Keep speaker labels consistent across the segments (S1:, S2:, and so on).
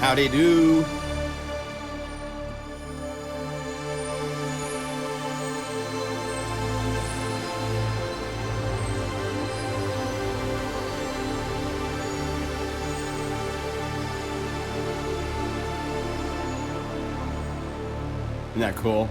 S1: Howdy do. Isn't that cool?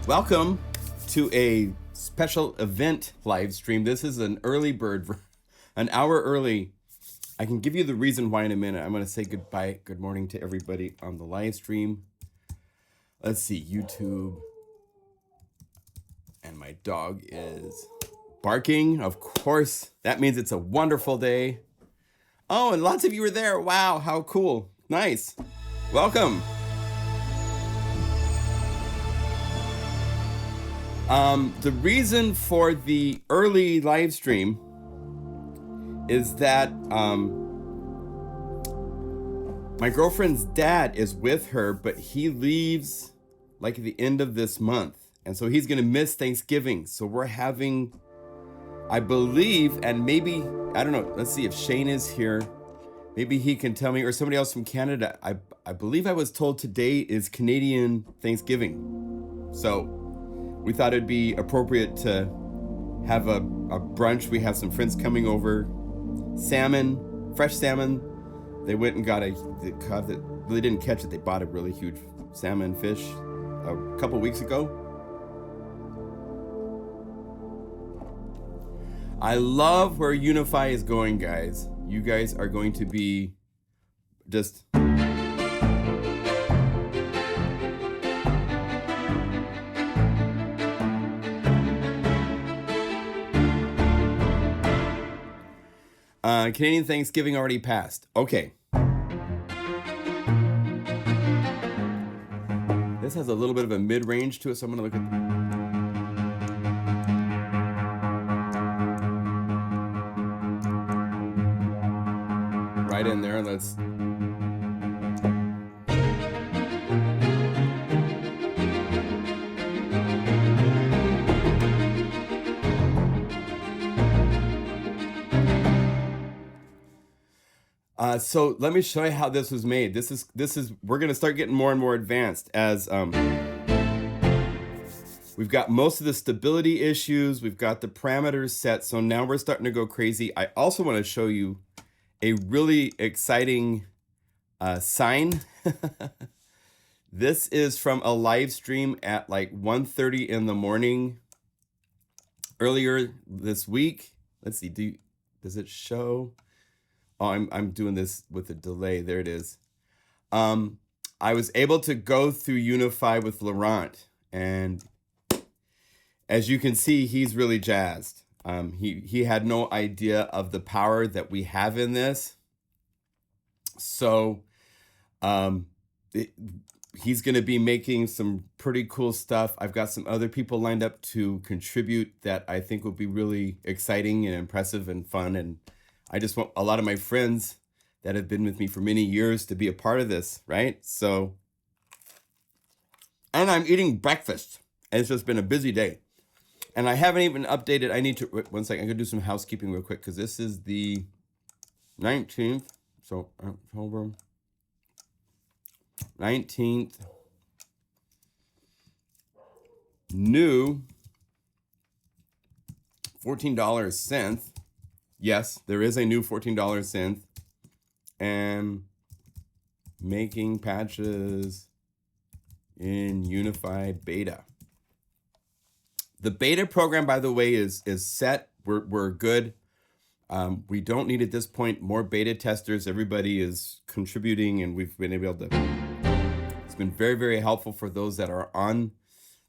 S1: Welcome to a special event live stream. This is an early bird, an hour early. I can give you the reason why in a minute. I'm going to say goodbye, good morning to everybody on the live stream. Let's see, YouTube. And my dog is barking. Of course, that means it's a wonderful day. Oh, and lots of you are there. Wow, how cool. Nice. Welcome. The reason for the early live stream is that my girlfriend's dad is with her, but he leaves like at the end of this month. And so he's going to miss Thanksgiving. So we're having, I believe, and maybe, I don't know, let's see if Shane is here. Maybe he can tell me, or somebody else from Canada. I believe I was told today is Canadian Thanksgiving. So we thought it'd be appropriate to have a brunch. We have some friends coming over. Salmon, fresh salmon. They went and got they didn't catch it. They bought a really huge salmon fish a couple weeks ago. I love where Unify is going, guys. You guys are going to be just... Canadian Thanksgiving already passed. Okay. This has a little bit of a mid-range to it, so I'm going to look at... Right in there, let's... So let me show you how this was made. This is we're gonna start getting more and more advanced as we've got most of the stability issues, we've got the parameters set, so now we're starting to go crazy. I also want to show you a really exciting sign. This is from a live stream at like 1:30 in the morning earlier this week. Let's see, does it show? Oh, I'm doing this with a delay. There it is. I was able to go through Unify with Laurent, and as you can see, he's really jazzed. He had no idea of the power that we have in this. So he's going to be making some pretty cool stuff. I've got some other people lined up to contribute that I think will be really exciting and impressive and fun. And I just want a lot of my friends that have been with me for many years to be a part of this, right? So, and I'm eating breakfast. It's just been a busy day. And I haven't even updated. I need to, one second, I'm gonna do some housekeeping real quick because this is the 19th. So, October 19th. New $14 Synth. Yes, there is a new $14 Synth. And making patches in Unify beta. The beta program, by the way, is set. We're good. We don't need at this point more beta testers. Everybody is contributing, and we've been able to. It's been very, very helpful for those that are on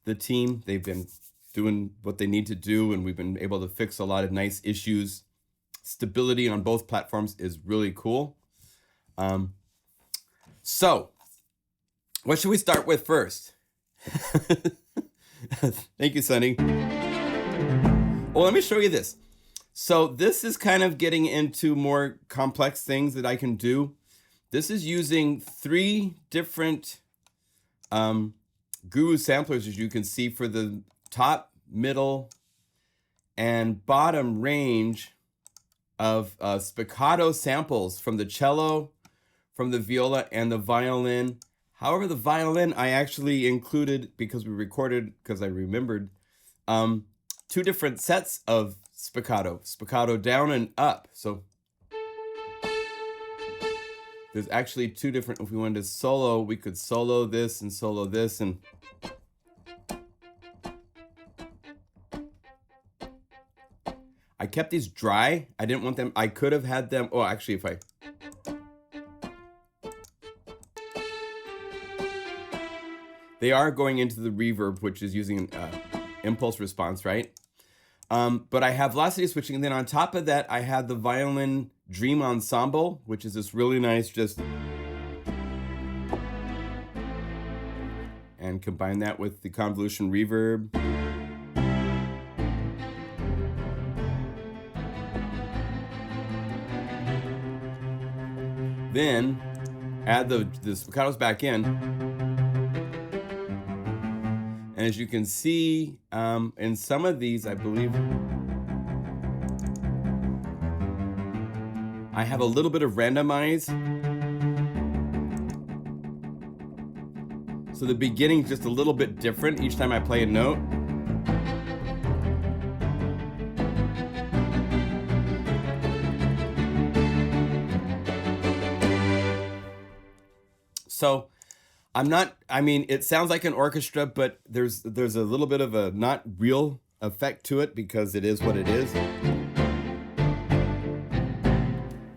S1: the team. They've been doing what they need to do, and we've been able to fix a lot of nice issues. Stability on both platforms is really cool. So What should we start with first? Thank you, Sonny. Well, let me show you this. So this is kind of getting into more complex things that I can do. This is using 3 different Guru samplers, as you can see, for the top, middle, and bottom range of spiccato samples from the cello, from the viola, and the violin. However, the violin I actually included because we recorded, because I remembered, 2 different sets of spiccato down and up. So there's actually 2 different, if we wanted to solo, we could solo this, and I kept these dry. I didn't want them, I could have had them, oh, actually, if I, they are going into the reverb, which is using impulse response, right? But I have velocity switching, and then on top of that, I had the violin dream ensemble, which is this really nice just, and combine that with the convolution reverb. Then add the spiccatos back in. And as you can see, in some of these, I believe, I have a little bit of randomize. So the beginning's just a little bit different each time I play a note. So I'm not, I mean, it sounds like an orchestra, but there's a little bit of a not real effect to it because it is what it is.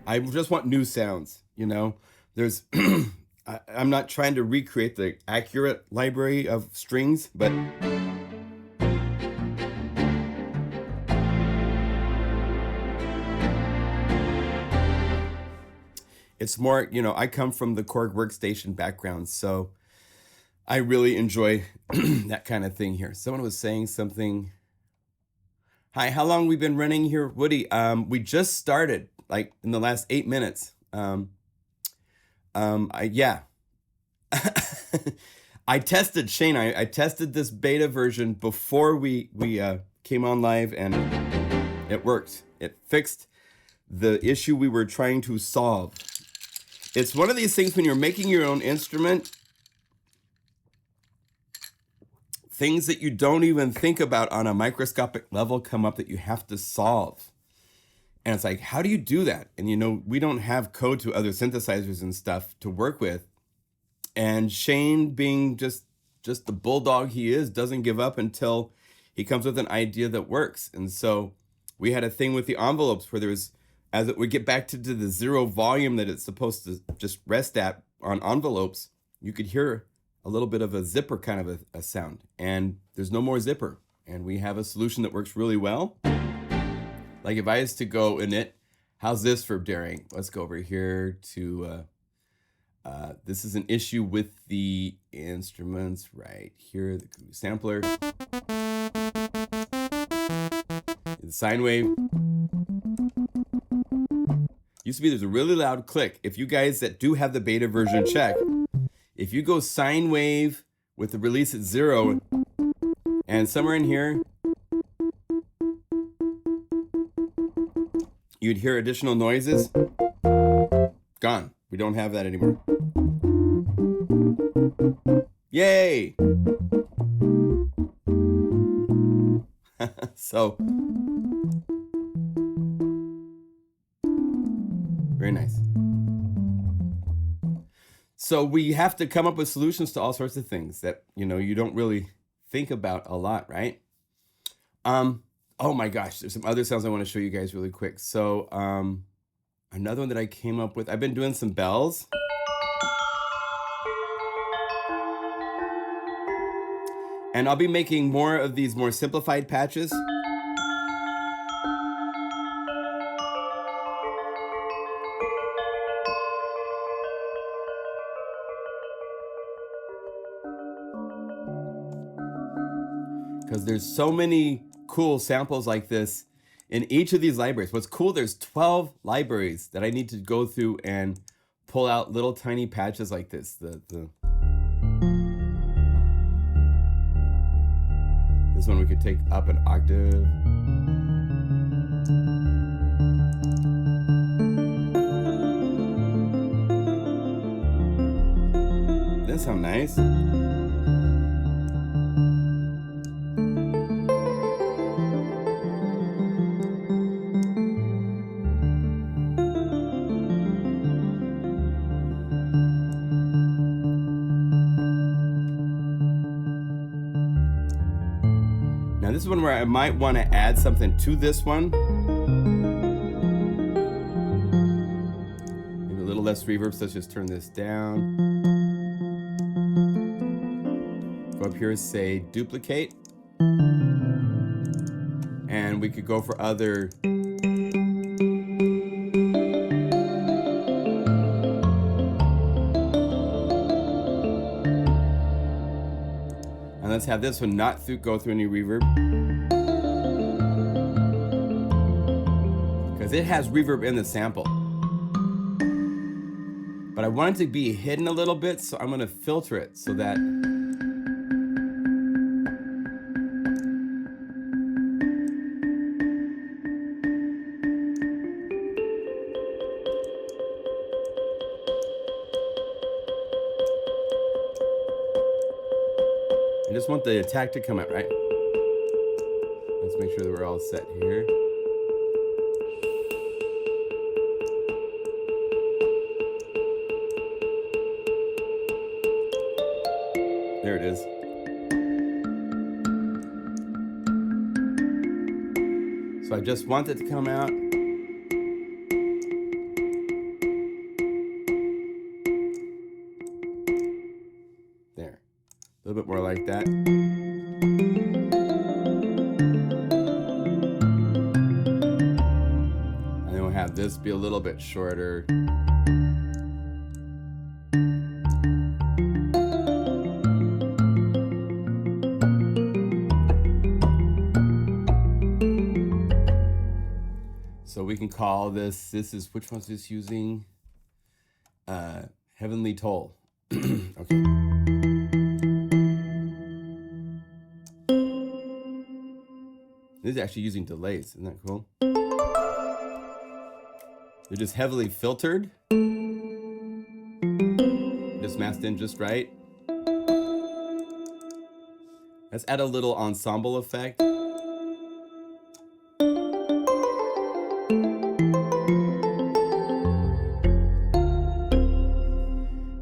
S1: I just want new sounds, you know? There's, I'm not trying to recreate the accurate library of strings, but it's more, you know, I come from the Korg workstation background, so I really enjoy that kind of thing here. Someone was saying something. Hi, how long we been running here, Woody? We just started, like in the last 8 minutes. Yeah. I tested Shane. I tested this beta version before we came on live, and it worked. It fixed the issue we were trying to solve. It's one of these things when you're making your own instrument, things that you don't even think about on a microscopic level come up that you have to solve. And it's like, how do you do that? And you know, we don't have code to other synthesizers and stuff to work with. And Shane, being just the bulldog he is, doesn't give up until he comes with an idea that works. And so we had a thing with the envelopes where there was, as it would get back to the 0 volume that it's supposed to just rest at on envelopes, you could hear a little bit of a zipper kind of a sound. And there's no more zipper. And we have a solution that works really well. Like if I was to go in it, how's this for daring? Let's go over here to, this is an issue with the instruments right here, the sampler, the sine wave. Used to be there's a really loud click. If you guys that do have the beta version check, if you go sine wave with the release at 0, and somewhere in here, you'd hear additional noises. Gone. We don't have that anymore. Yay! So, very nice. So we have to come up with solutions to all sorts of things that, you know, you don't really think about a lot, right? Oh my gosh, there's some other sounds I want to show you guys really quick. So, another one that I came up with, I've been doing some bells. And I'll be making more of these more simplified patches. because there's so many cool samples like this in each of these libraries. What's cool, there's 12 libraries that I need to go through and pull out little tiny patches like this. This one we could take up an octave. That sounds nice. Now this is one where I might want to add something to this one. Maybe a little less reverb, so let's just turn this down. Go up here and say duplicate. And we could go for other. And let's have this one not go through any reverb. Because it has reverb in the sample. But I want it to be hidden a little bit, so I'm going to filter it so that I just want the attack to come out, right? Let's make sure that we're all set here. There it is. So I just want it to come out. There. A little bit more like that. And then we'll have this be a little bit shorter. So we can call this is, which one's this using? Heavenly Toll. Okay. This is actually using delays, isn't that cool? They're just heavily filtered. Just masked in just right. Let's add a little ensemble effect.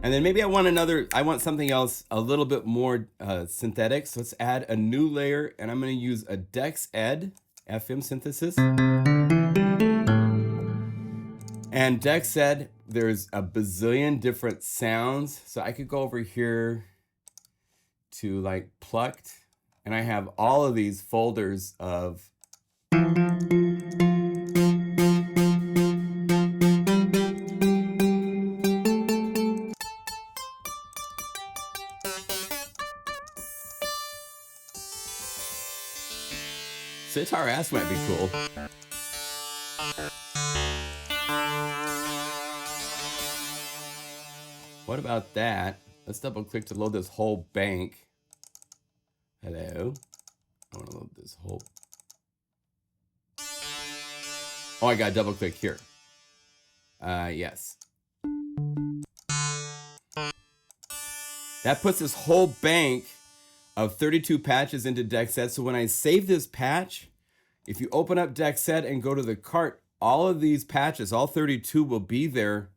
S1: And then maybe I want something else a little bit more synthetic. So let's add a new layer, and I'm going to use a Dex Ed FM synthesis. And Dex Ed, there's a bazillion different sounds. So I could go over here to like plucked, and I have all of these folders of Sitar ass might be cool. What about that? Let's double click to load this whole bank. Hello. I want to load this whole. Oh, I got to double click here. Yes. That puts this whole bank of 32 patches into DexEd. So when I save this patch, if you open up DexEd and go to the cart, all of these patches, all 32 will be there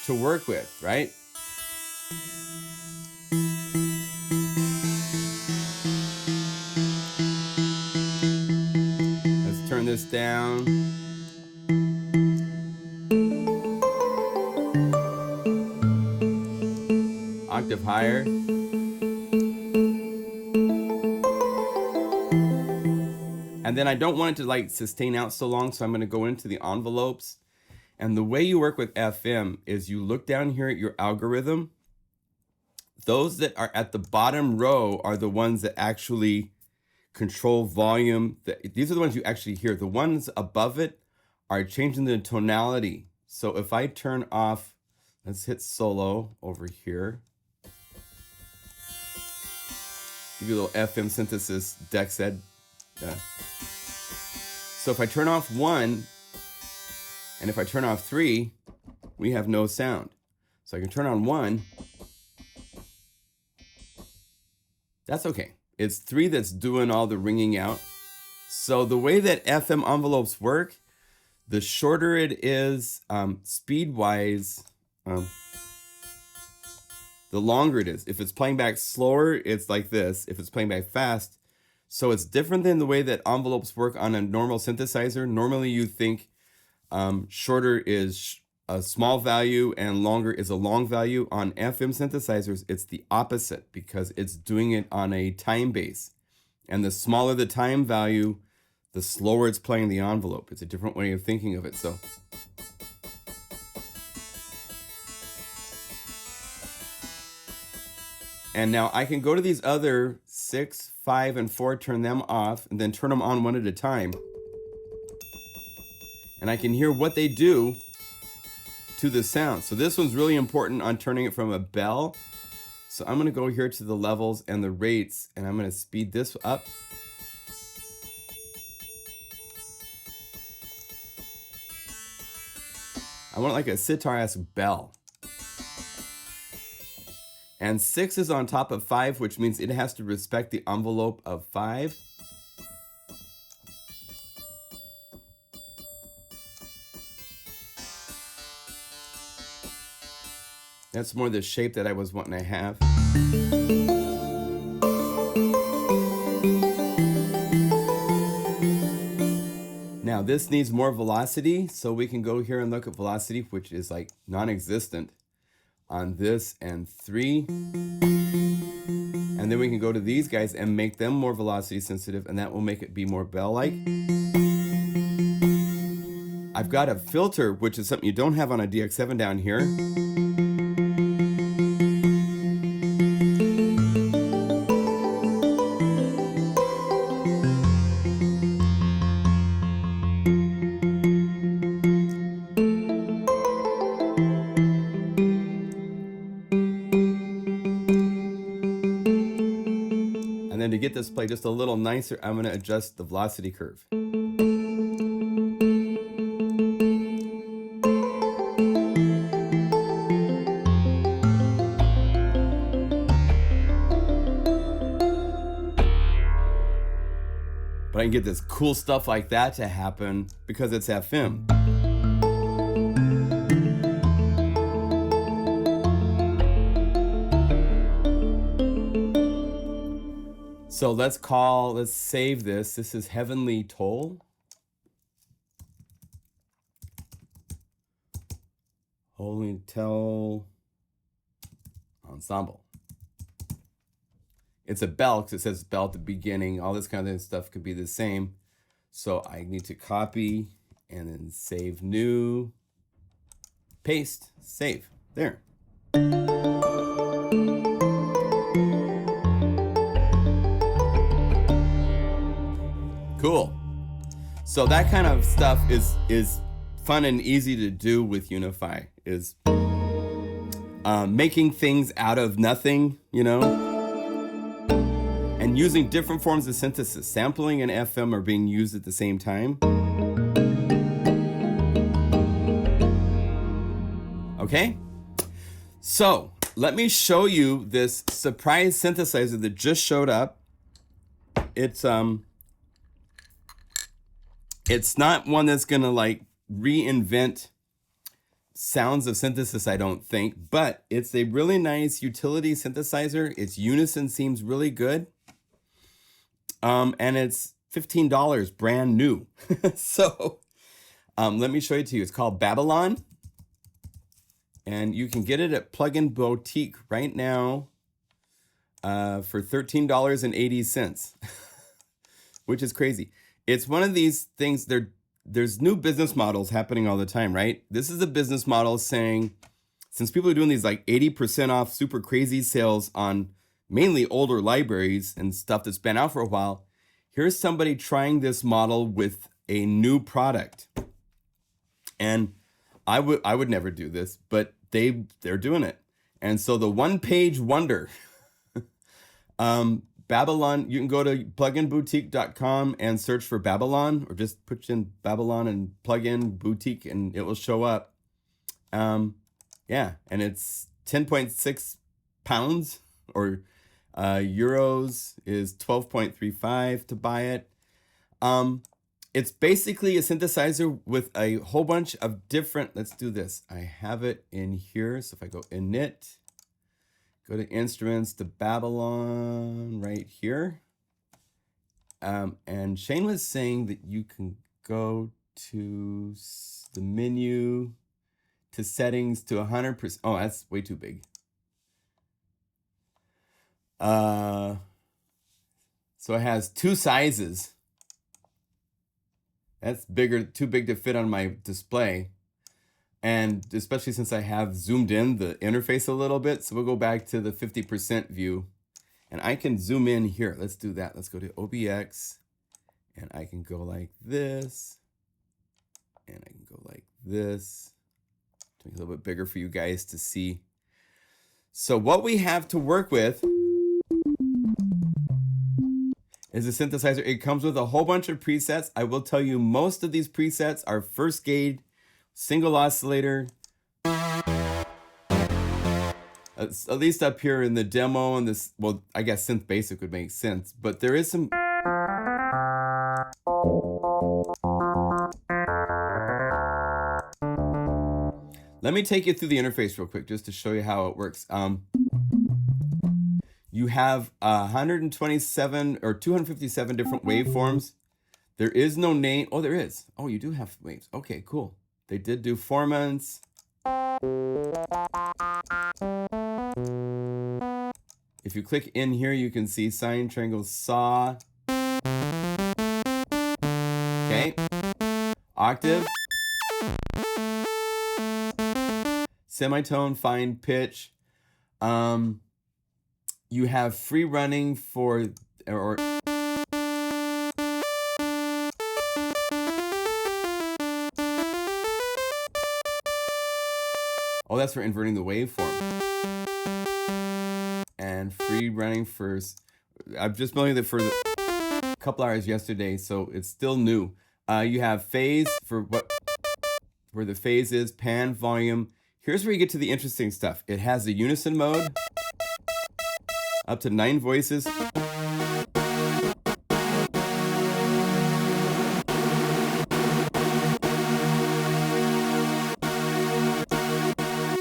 S1: to work with, right? Let's turn this down. Octave higher. And then I don't want it to like sustain out so long, so I'm going to go into the envelopes. And the way you work with FM is you look down here at your algorithm. Those that are at the bottom row are the ones that actually control volume. These are the ones you actually hear. The ones above it are changing the tonality. So if I turn off, let's hit solo over here. Give you a little FM synthesis, Dex said. So if I turn off 1, and if I turn off 3, we have no sound. So I can turn on 1. That's okay. It's 3 that's doing all the ringing out. So the way that FM envelopes work, the shorter it is speed-wise, the longer it is. If it's playing back slower, it's like this. If it's playing back fast, so it's different than the way that envelopes work on a normal synthesizer. Normally you think shorter is a small value and longer is a long value. On FM synthesizers, it's the opposite because it's doing it on a time base. And the smaller the time value, the slower it's playing the envelope. It's a different way of thinking of it. So and now I can go to these other 6, 5, and 4, turn them off, and then turn them on one at a time. And I can hear what they do to the sound. So this one's really important on turning it from a bell. So I'm gonna go here to the levels and the rates, and I'm gonna speed this up. I want like a sitar-esque bell. And 6 is on top of 5, which means it has to respect the envelope of 5. That's more the shape that I was wanting to have. Now this needs more velocity, so we can go here and look at velocity, which is like non-existent on this and 3. And then we can go to these guys and make them more velocity sensitive, and that will make it be more bell-like. I've got a filter, which is something you don't have on a DX7 down here. And then to get this play just a little nicer, I'm going to adjust the velocity curve. But I can get this cool stuff like that to happen because it's FM. So let's save this. This is Heavenly Toll. Holy Tell Ensemble. It's a bell because it says bell at the beginning. All this kind of stuff could be the same. So I need to copy and then save new, paste, save. There. Cool. So that kind of stuff is fun and easy to do with Unify, is making things out of nothing, you know, and using different forms of synthesis. Sampling and FM are being used at the same time. Okay, so let me show you this surprise synthesizer that just showed up. It's not one that's gonna like reinvent sounds of synthesis, I don't think, but it's a really nice utility synthesizer. Its unison seems really good. And it's $15 brand new. So let me show it to you. It's called Babylon. And you can get it at Plugin Boutique right now for $13.80, which is crazy. It's one of these things, there's new business models happening all the time, right? This is a business model saying, since people are doing these like 80% off super crazy sales on mainly older libraries and stuff that's been out for a while, here's somebody trying this model with a new product. And I would never do this, but they're doing it. And so the one-page wonder, Babylon, you can go to pluginboutique.com and search for Babylon, or just put in Babylon and plug in boutique and it will show up. Yeah, and it's 10.6 pounds, or euros is 12.35 to buy it. It's basically a synthesizer with a whole bunch of different, let's do this. I have it in here. So if I go init, go to instruments, to Babylon right here. And Shane was saying that you can go to the menu, to settings, to 100%. Oh, that's way too big. So it has two sizes. That's bigger, too big to fit on my display. And especially since I have zoomed in the interface a little bit. So we'll go back to the 50% view. And I can zoom in here. Let's do that. Let's go to OBX. And I can go like this. And I can go like this. Make it a little bit bigger for you guys to see. So what we have to work with is a synthesizer. It comes with a whole bunch of presets. I will tell you most of these presets are first gauge, single oscillator. At least up here in the demo and this, well, I guess Synth Basic would make sense, but there is some. Let me take you through the interface real quick just to show you how it works. You have 127 or 257 different waveforms. There is no name. Oh, there is. Oh, you do have waves. Okay, cool. They did do formants. If you click in here, you can see sine, triangle, saw. Okay. Octave. Semitone, fine pitch. You have free running for, or oh, that's for inverting the waveform. And free running for, I've just building it for a couple hours yesterday, so it's still new. You have phase for where the phase is, pan, volume. Here's where you get to the interesting stuff. It has the unison mode, up to 9 voices.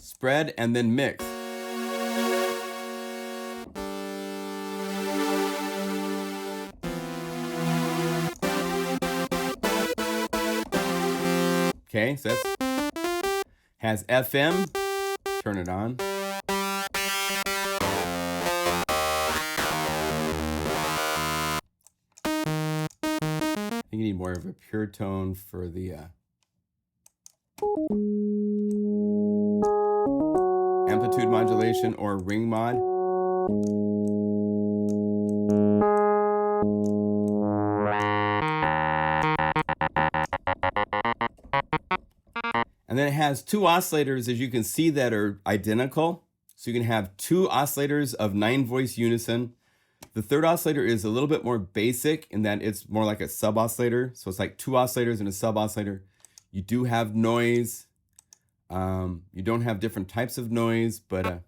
S1: Spread and then mix. Okay, so that's has FM. Turn it on. I think you need more of a pure tone for the amplitude modulation or ring mod. And then it has 2 oscillators, as you can see, that are identical. So you can have 2 oscillators of 9-voice unison. The third oscillator is a little bit more basic in that it's more like a sub-oscillator. So it's like 2 oscillators and a sub-oscillator. You do have noise. You don't have different types of noise, but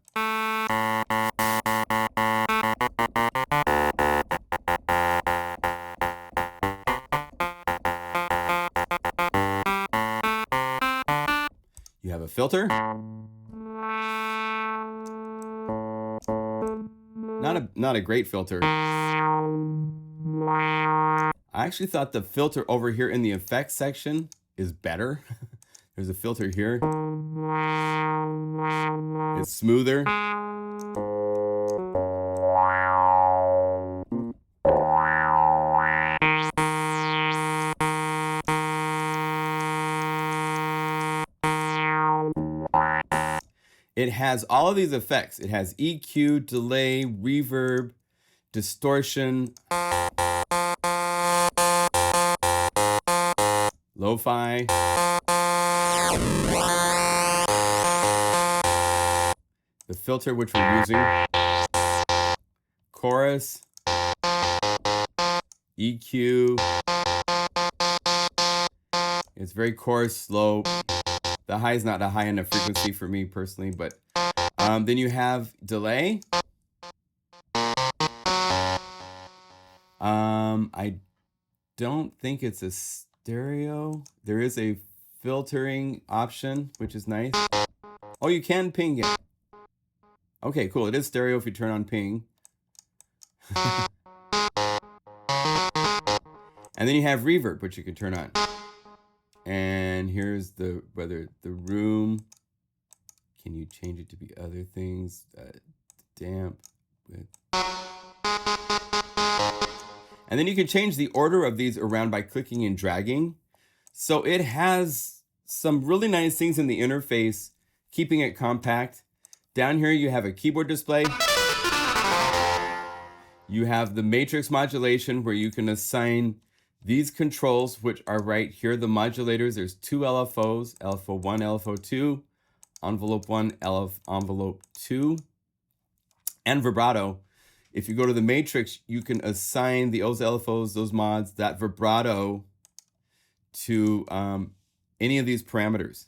S1: you have a filter. Not a great filter. I actually thought the filter over here in the effects section is better. There's a filter here. It's smoother. it has all of these effects. It has EQ, delay, reverb, distortion, lo-fi, the filter which we're using, chorus, EQ. It's very coarse, slow. The high is not a high enough frequency for me personally, but then you have delay. I don't think it's a stereo. There is a filtering option, which is nice. Oh, you can ping it. Okay, cool. It is stereo if you turn on ping. And then you have reverb, which you can turn on. And here's the whether the room. Can you change it to be other things? Damp with. And then you can change the order of these around by clicking and dragging. So it has some really nice things in the interface, keeping it compact. Down here you have a keyboard display. You have the matrix modulation where you can assign these controls, which are right here, the modulators. There's two LFOs, LFO1, LFO2, envelope 1, envelope 2, and vibrato. If you go to the matrix, you can assign those LFOs, those mods, that vibrato to any of these parameters.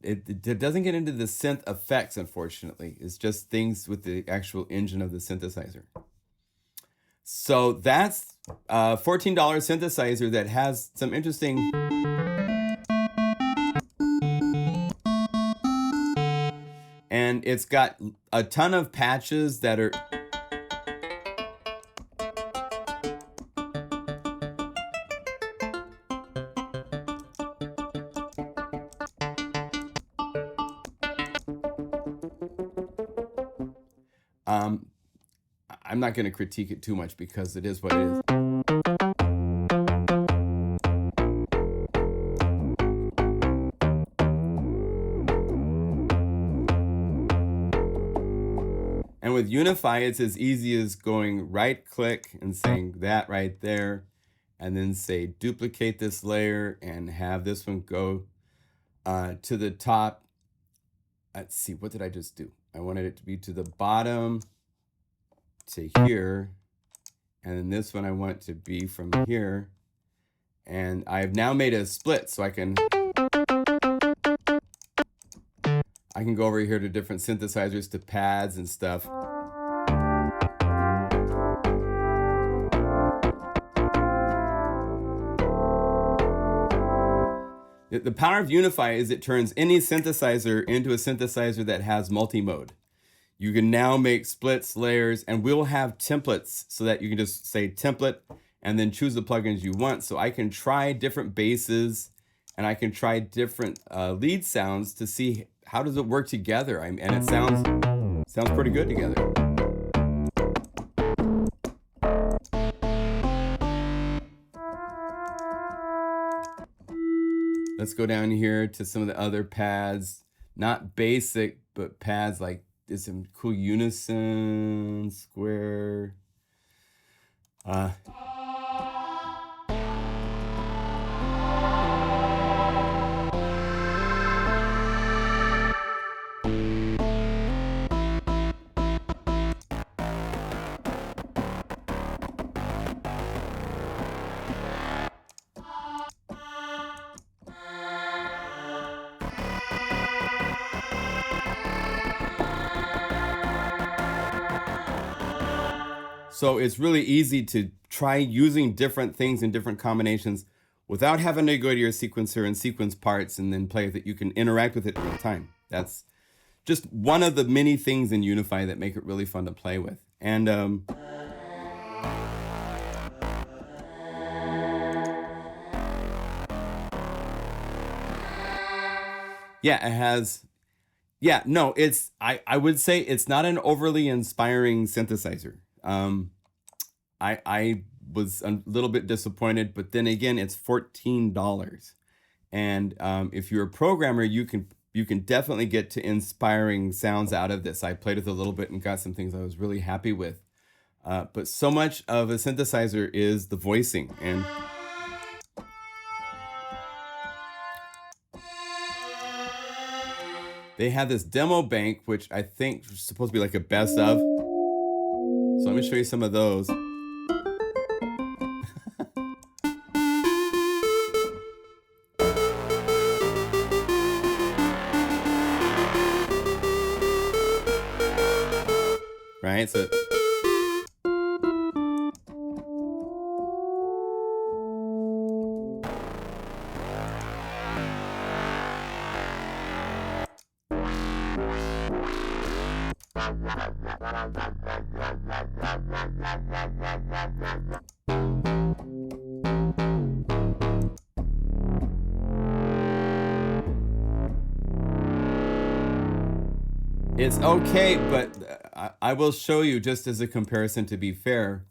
S1: It doesn't get into the synth effects, unfortunately. It's just things with the actual engine of the synthesizer. So that's a $14 synthesizer that has some interesting and it's got a ton of patches that are I'm not going to critique it too much because it is what it is. And with Unify, it's as easy as going right click and saying that right there, and then say duplicate this layer and have this one go to the top. Let's see, what did I just do? I wanted it to be to the bottom to here, and then this one I want to be from here, and I've now made a split so I can go over here to different synthesizers, to pads and stuff. The power of Unify is it turns any synthesizer into a synthesizer that has multi-mode. You can now make splits, layers, and we'll have templates so that you can just say template and then choose the plugins you want. So I can try different basses and I can try different lead sounds to see how does it work together. And it sounds pretty good together. Let's go down here to some of the other pads, not basic, but pads like there's some cool unison, square. So it's really easy to try using different things in different combinations without having to go to your sequencer and sequence parts and then play with it. You can interact with it in real time. That's just one of the many things in Unify that make it really fun to play with. And yeah, it has. Yeah, no, it's I would say it's not an overly inspiring synthesizer. I was a little bit disappointed, but then again, it's $14. And if you're a programmer, you can you can definitely get to inspiring sounds out of this. I played with it a little bit and got some things I was really happy with. But so much of a synthesizer is the voicing, and they have this demo bank, which I think is supposed to be like a best of. So let me show you some of those. Right? So it's okay, but I will show you just as a comparison to be fair.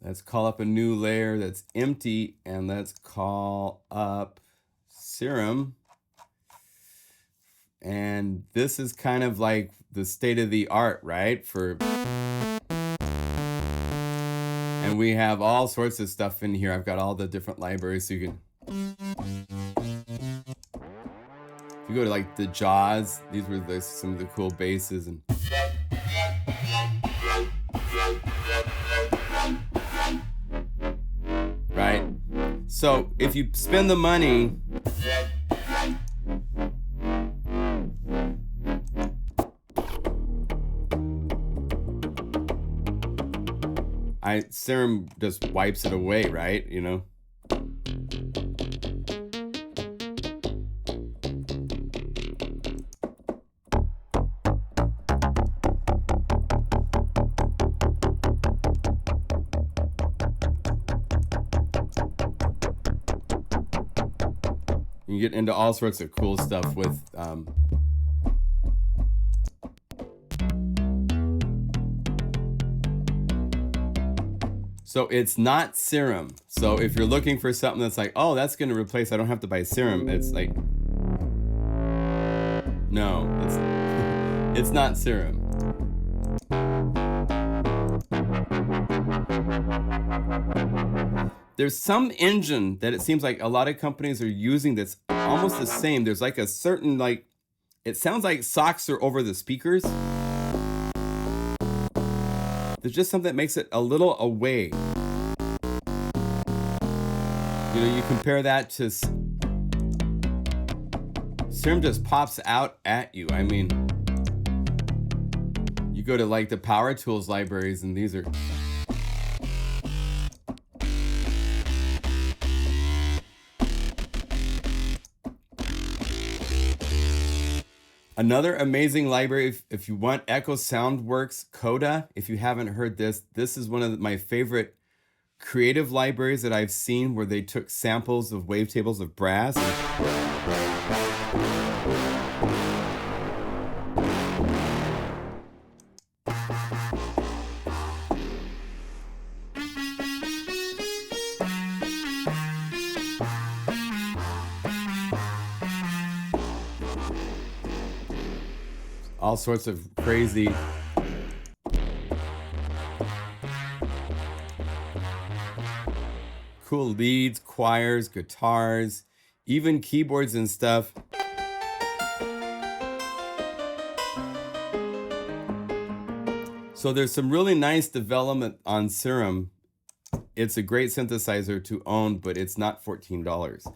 S1: Let's call up a new layer that's empty, and let's call up Serum. And this is kind of like the state of the art, right? And we have all sorts of stuff in here. I've got all the different libraries, so you can. If you go to like the Jaws, these were some of the cool basses and. Right? So if you spend the money, Serum just wipes it away, right? You know? You get into all sorts of cool stuff with so it's not Serum. So if you're looking for something that's like, oh, that's going to replace, I don't have to buy Serum. It's like, no, it's not Serum. There's some engine that it seems like a lot of companies are using that's almost the same. There's like a certain, like, it sounds like socks are over the speakers. There's just something that makes it a little away. You know, you compare that to Serum just pops out at you. I mean, you go to like the Power Tools libraries and these are. Another amazing library, if you want Echo Soundworks Coda, if you haven't heard this, this is one of my favorite creative libraries that I've seen where they took samples of wavetables of brass. All sorts of crazy. Cool leads, choirs, guitars, even keyboards and stuff. So there's some really nice development on Serum. It's a great synthesizer to own, but it's not $14.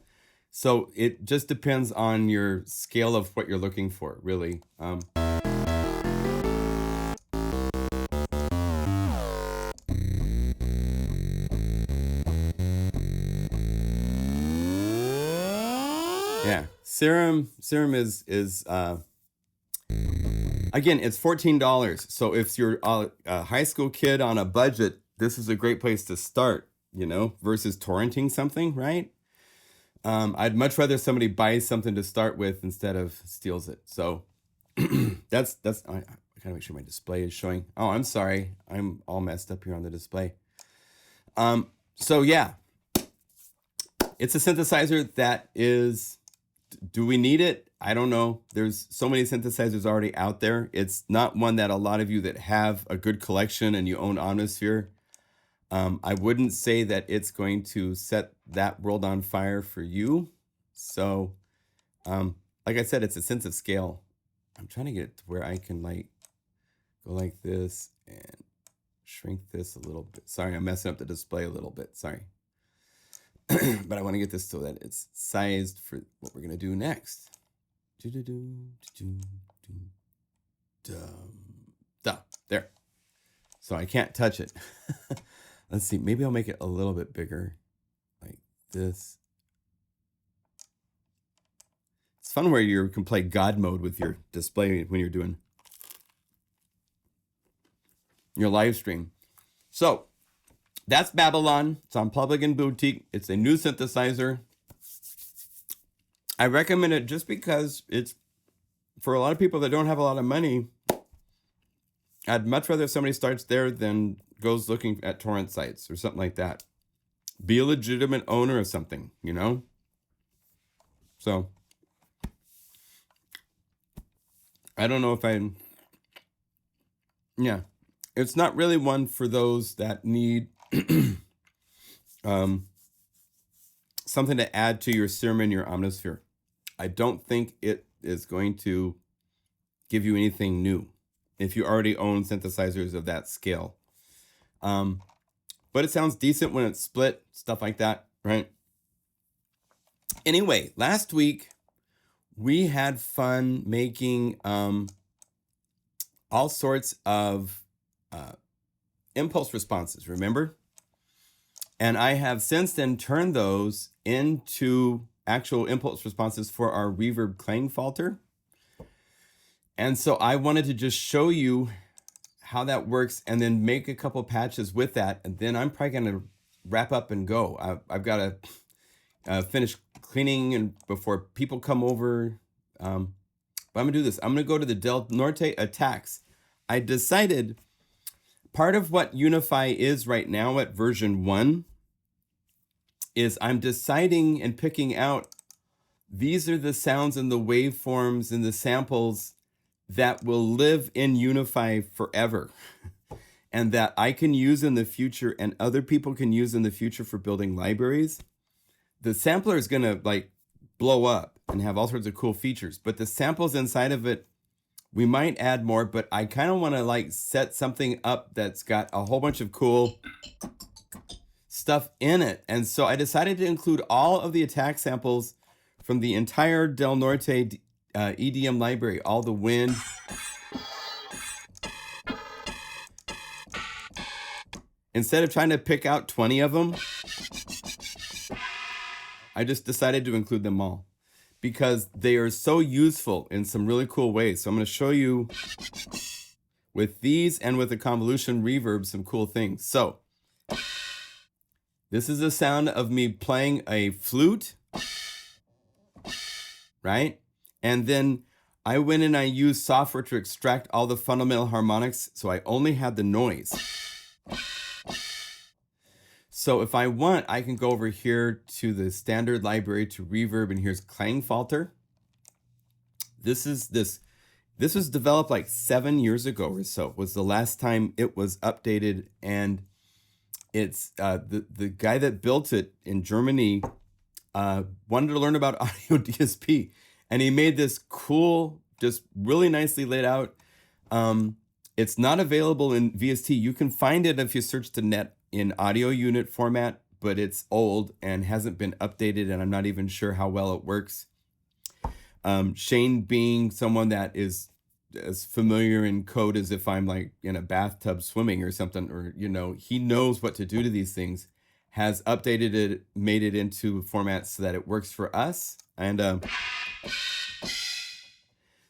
S1: So it just depends on your scale of what you're looking for, really. Yeah, Serum is again, it's $14. So if you're a high school kid on a budget, this is a great place to start, you know, versus torrenting something, right? I'd much rather somebody buys something to start with instead of steals it. So that's I gotta make sure my display is showing. Oh, I'm sorry, I'm all messed up here on the display. So yeah, it's a synthesizer that is. Do we need it? I don't know. There's so many synthesizers already out there. It's not one that a lot of you that have a good collection and you own Omnisphere, I wouldn't say that it's going to set that world on fire for you. So, like I said, it's a sense of scale. I'm trying to get it to where I can like go like this and shrink this a little bit. Sorry, I'm messing up the display a little bit. Sorry. But I want to get this so that it's sized for what we're going to do next. There. So I can't touch it. Let's see. Maybe I'll make it a little bit bigger like this. It's fun where you can play God mode with your display when you're doing your live stream. So that's Babylon. It's on Public and Boutique. It's a new synthesizer. I recommend it just because it's for a lot of people that don't have a lot of money. I'd much rather somebody starts there than goes looking at torrent sites or something like that. Be a legitimate owner of something, you know? So I don't know if yeah, it's not really one for those that need something to add to your serum and your Omnisphere. I don't think it is going to give you anything new if you already own synthesizers of that scale. But it sounds decent when it's split, stuff like that, right? Anyway, last week we had fun making all sorts of impulse responses, remember? And I have since then turned those into actual impulse responses for our reverb clang falter. And so I wanted to just show you how that works and then make a couple patches with that. And then I'm probably going to wrap up and go. I've got to finish cleaning and before people come over. But I'm going to do this. I'm going to go to the Del Norte attacks. I decided part of what Unify is right now at version 1 is I'm deciding and picking out these are the sounds and the waveforms and the samples that will live in Unify forever and that I can use in the future and other people can use in the future for building libraries. The sampler is going to like blow up and have all sorts of cool features, but the samples inside of it, we might add more, but I kind of want to like set something up that's got a whole bunch of cool stuff in it. And so I decided to include all of the attack samples from the entire Del Norte EDM library, all the wind. Instead of trying to pick out 20 of them, I just decided to include them all because they are so useful in some really cool ways. So I'm going to show you with these and with the convolution reverb some cool things. So this is the sound of me playing a flute, right? And then I went and I used software to extract all the fundamental harmonics, so I only had the noise. So if I want, I can go over here to the standard library to reverb, and here's Clang Falter. This was developed like 7 years ago or so, was the last time it was updated, and it's the guy that built it in Germany wanted to learn about audio DSP, and he made this cool, just really nicely laid out. It's not available in VST. You can find it if you search the net in audio unit format, but it's old and hasn't been updated, and I'm not even sure how well it works. Shane being someone that is as familiar in code as if I'm like in a bathtub swimming or something, or, you know, he knows what to do to these things, has updated it, made it into formats so that it works for us. And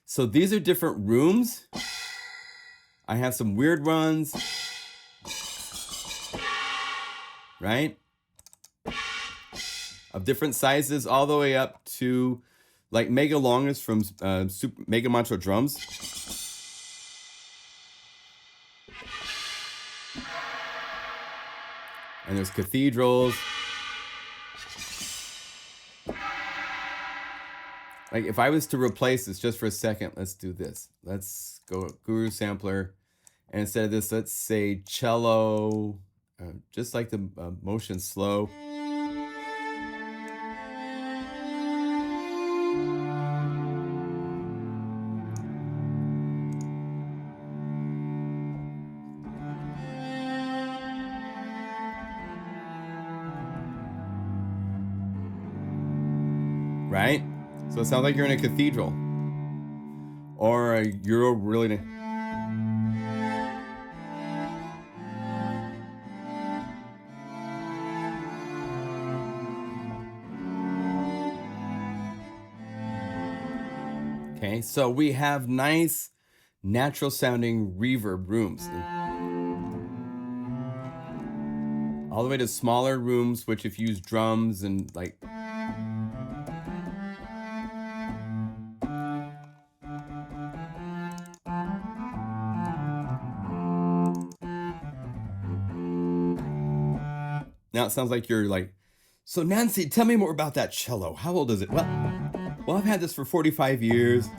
S1: so these are different rooms. I have some weird runs, right? Of different sizes all the way up to like Mega Longest from Super Mega Mantra Drums. And there's cathedrals. Like if I was to replace this just for a second, let's do this. Let's go Guru Sampler. And instead of this, let's say cello, just like the motion slow. Right? So it sounds like you're in a cathedral. Or you're really... Okay, so we have nice, natural sounding reverb rooms. All the way to smaller rooms, which if you use drums and like... Now it sounds like you're like, so Nancy, tell me more about that cello. How old is it? Well, I've had this for 45 years.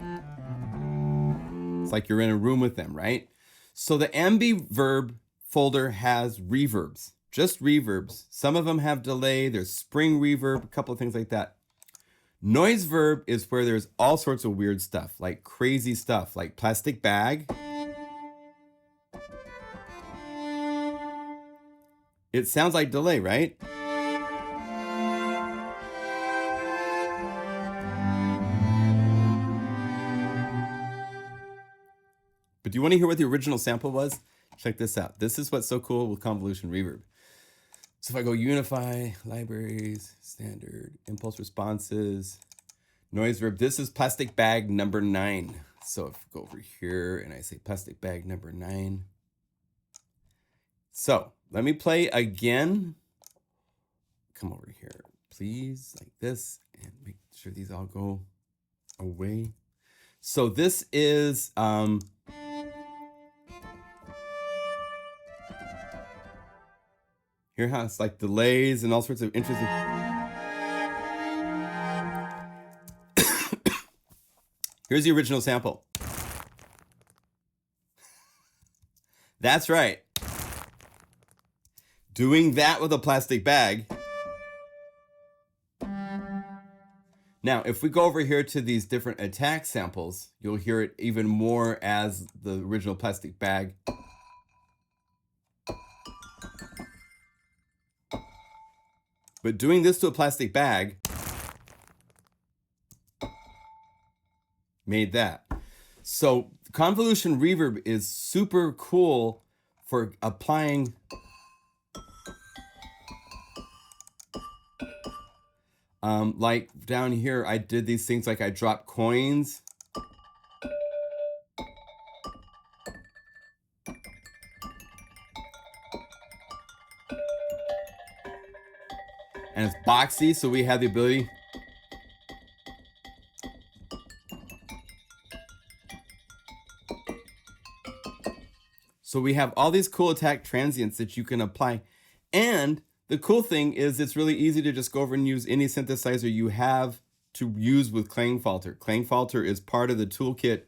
S1: It's like you're in a room with them, right? So the Ambiverb folder has reverbs, just reverbs. Some of them have delay. There's spring reverb, a couple of things like that. Noise verb is where there's all sorts of weird stuff, like crazy stuff, like plastic bag. It sounds like delay, right? But do you want to hear what the original sample was? Check this out. This is what's so cool with convolution reverb. So if I go Unify, libraries, standard, impulse responses, noise verb, this is plastic bag number 9. So if I go over here and I say plastic bag number 9. So let me play again. Come over here, please, like this, and make sure these all go away. So this is here how it's like delays and all sorts of interesting. Here's the original sample. That's right. Doing that with a plastic bag. Now, if we go over here to these different attack samples, you'll hear it even more as the original plastic bag. But doing this to a plastic bag made that. So convolution reverb is super cool for applying like down here, I did these things like I dropped coins. And it's boxy, so we have the ability. So we have all these cool attack transients that you can apply. And the cool thing is it's really easy to just go over and use any synthesizer you have to use with Klangfalter. Klangfalter is part of the toolkit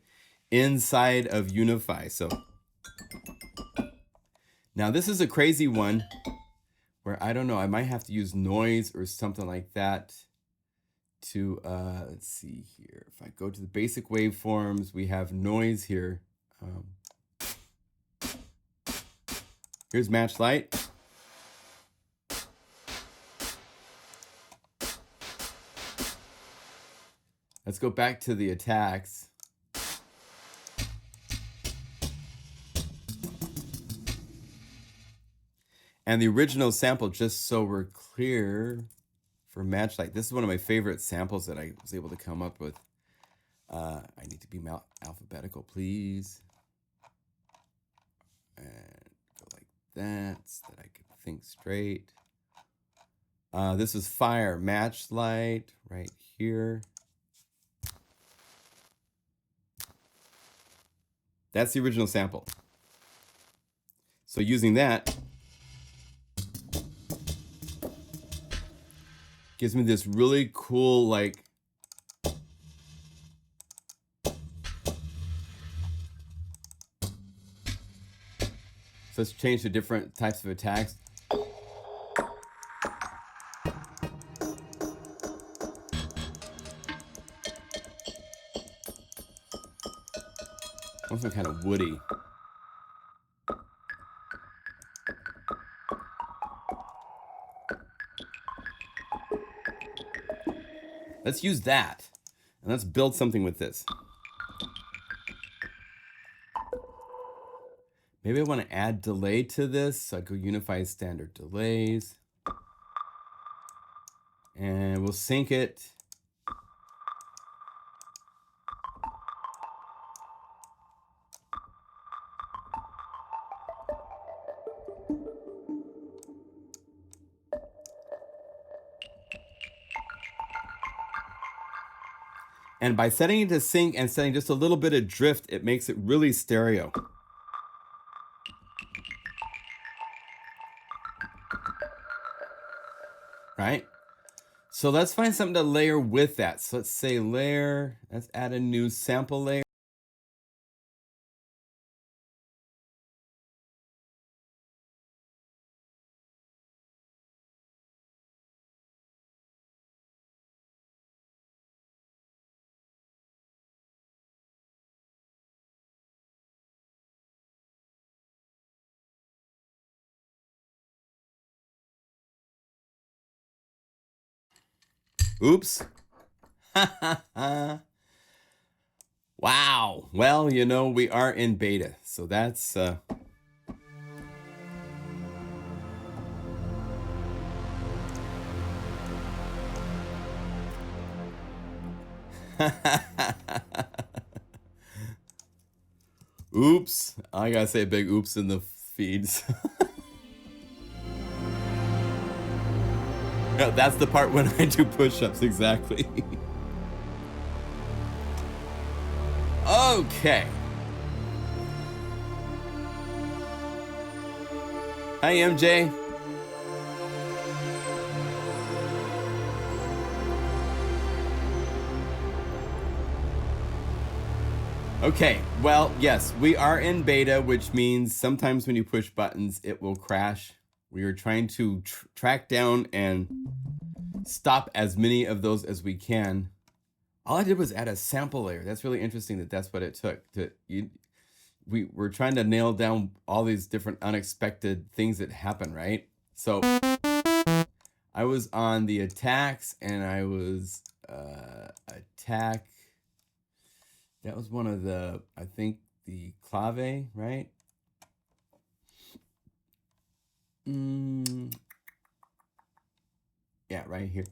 S1: inside of Unify. So now this is a crazy one where I don't know, I might have to use noise or something like that to, let's see here. If I go to the basic waveforms, we have noise here. Here's match light. Let's go back to the attacks. And the original sample, just so we're clear, for match light. This is one of my favorite samples that I was able to come up with. I need to be alphabetical, please. And go like that so that I can think straight. This is fire, match light right here. That's the original sample. So using that gives me this really cool, like, So let's change to different types of attacks. Also kind of woody. Let's use that. And let's build something with this. Maybe I want to add delay to this. So I go Unify standard delays. And we'll sync it. And by setting it to sync and setting just a little bit of drift, it makes it really stereo. Right? So let's find something to layer with that. So let's say layer, let's add a new sample layer. Oops. Wow. Well, you know, we are in beta. So that's oops. I gotta say a big oops in the feeds. No, that's the part when I do push-ups, exactly. Okay. Hi, MJ. Okay, well, yes, we are in beta, which means sometimes when you push buttons, it will crash. We are trying to track down and stop as many of those as we can. All I did was add a sample layer. That's really interesting that that's what it took. We're trying to nail down all these different unexpected things that happen, right? So I was on the attacks and I was attack. That was one of the, I think the clave, right? Yeah, right here.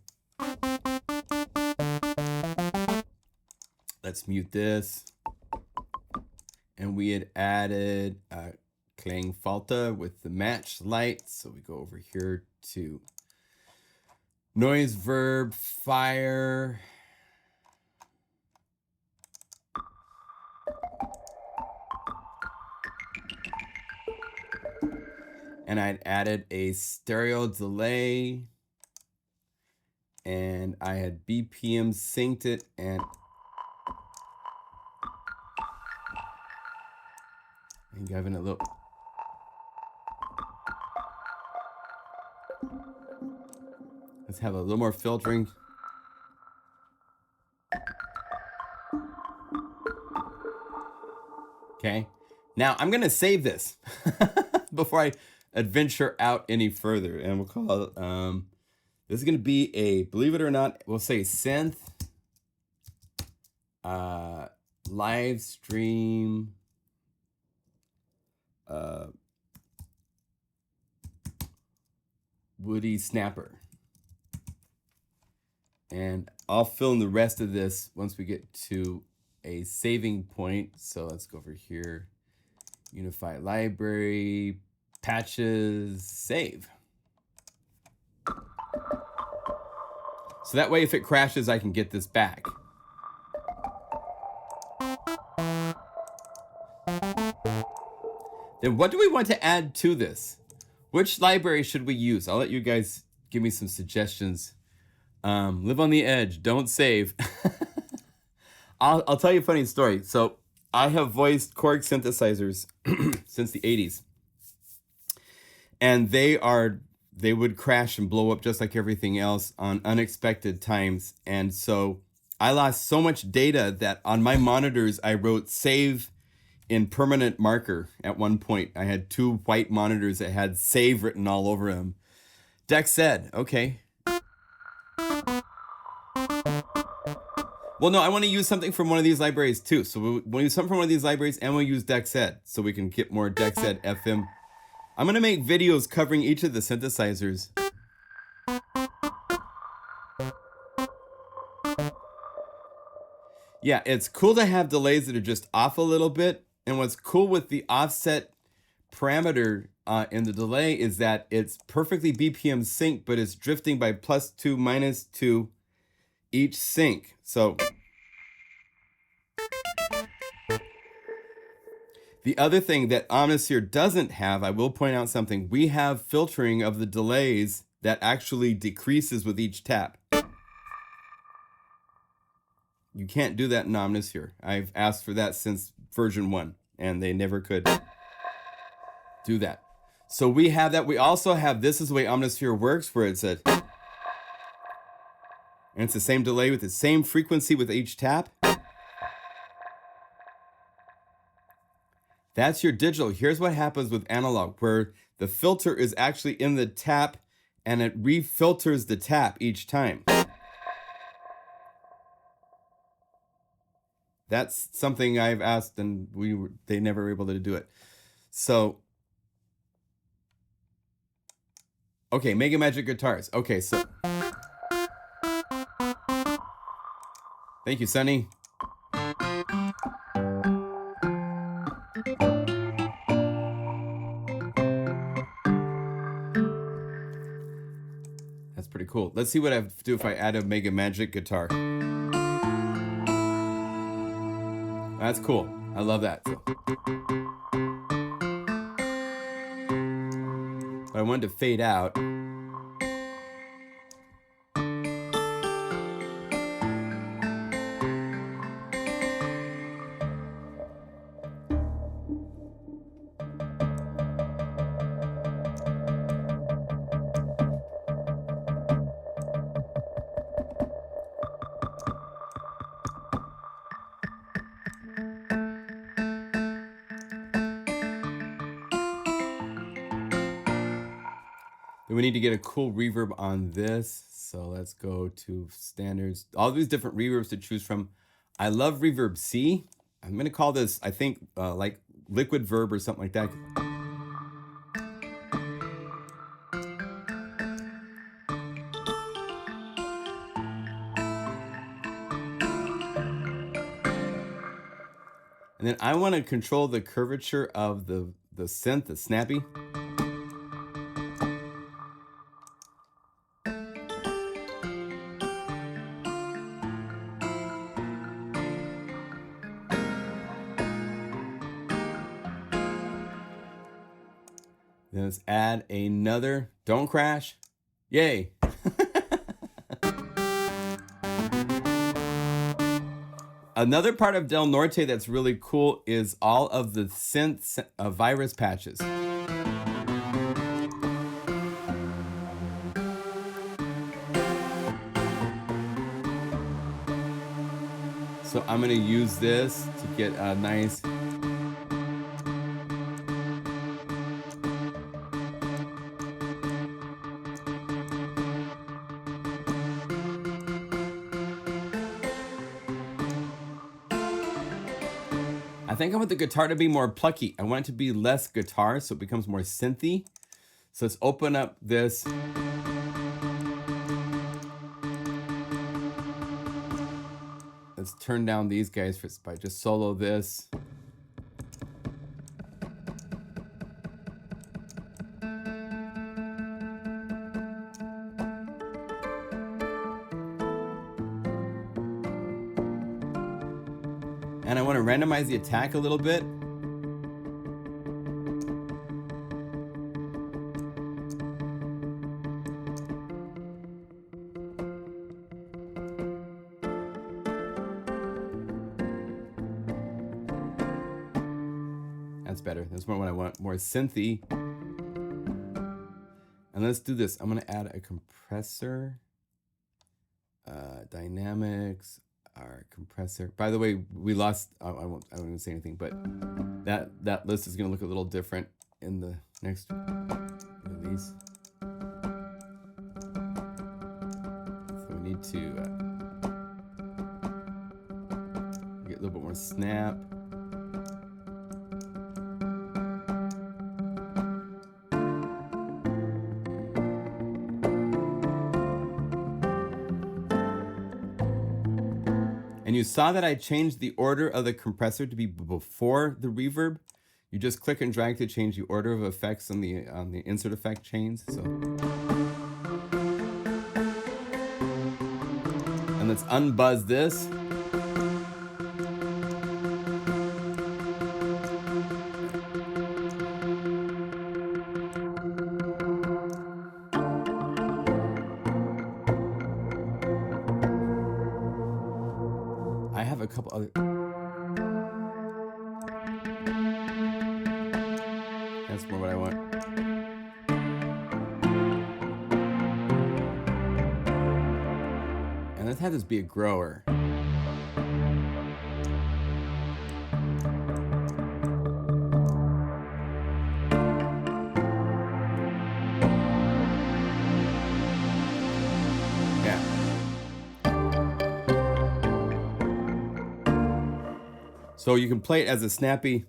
S1: Let's mute this. And we had added Klang Falta with the match light. So we go over here to noise verb fire. And I'd added a stereo delay. And I had BPM synced it and giving a little. Let's have a little more filtering. Okay. Now I'm gonna save this before I adventure out any further, and we'll call it. This is gonna be a, believe it or not, we'll say synth live stream Woody Snapper. And I'll fill in the rest of this once we get to a saving point. So let's go over here, Unify library, patches, save. So that way, if it crashes, I can get this back. Then what do we want to add to this? Which library should we use? I'll let you guys give me some suggestions. Live on the edge, don't save. I'll tell you a funny story. So I have voiced Korg synthesizers since the 80s. And they would crash and blow up just like everything else on unexpected times. And so I lost so much data that on my monitors I wrote save in permanent marker at one point. I had 2 white monitors that had save written all over them. Dex said, okay. Well, no, I want to use something from one of these libraries too. So we'll use something from one of these libraries and we'll use DexEd so we can get more DexEd FM. I'm going to make videos covering each of the synthesizers. Yeah, it's cool to have delays that are just off a little bit. And what's cool with the offset parameter in the delay is that it's perfectly BPM sync, but it's drifting by +2, -2 each sync. So the other thing that Omnisphere doesn't have, I will point out something. We have filtering of the delays that actually decreases with each tap. You can't do that in Omnisphere. I've asked for that since version 1, and they never could do that. So we have that. We also have, this is the way Omnisphere works, where it's a, and it's the same delay with the same frequency with each tap. That's your digital. Here's what happens with analog, where the filter is actually in the tap and it refilters the tap each time. That's something I've asked and they never were able to do it. So, okay, Mega Magic guitars. Okay, so thank you, Sonny. That's pretty cool. Let's see what I have to do if I add a Mega Magic guitar. That's cool. I love that. So. But I wanted to fade out. Then we need to get a cool reverb on this. So let's go to standards. All these different reverbs to choose from. I love reverb C. I'm going to call this, I think, like liquid verb or something like that. And then I want to control the curvature of the synth, the snappy. Then let's add another, don't crash, yay. Another part of Del Norte that's really cool is all of the synth virus patches. So I'm gonna use this to get a nice, I think I want the guitar to be more plucky. I want it to be less guitar so it becomes more synthy. So let's open up this. Let's turn down these guys by just solo this. And I want to randomize the attack a little bit. That's better. That's more what I want. More synthy. And let's do this. I'm gonna add a compressor. Dynamics, our compressor. By the way, we lost. I won't even say anything, but that list is gonna look a little different in the next release. So we need to get a little bit more snap. And you saw that I changed the order of the compressor to be before the reverb. You just click and drag to change the order of effects on the insert effect chains. So, and let's unbuzz this. I have a couple other. That's more what I want. And let's have this be a grower. Yeah. So you can play it as a snappy.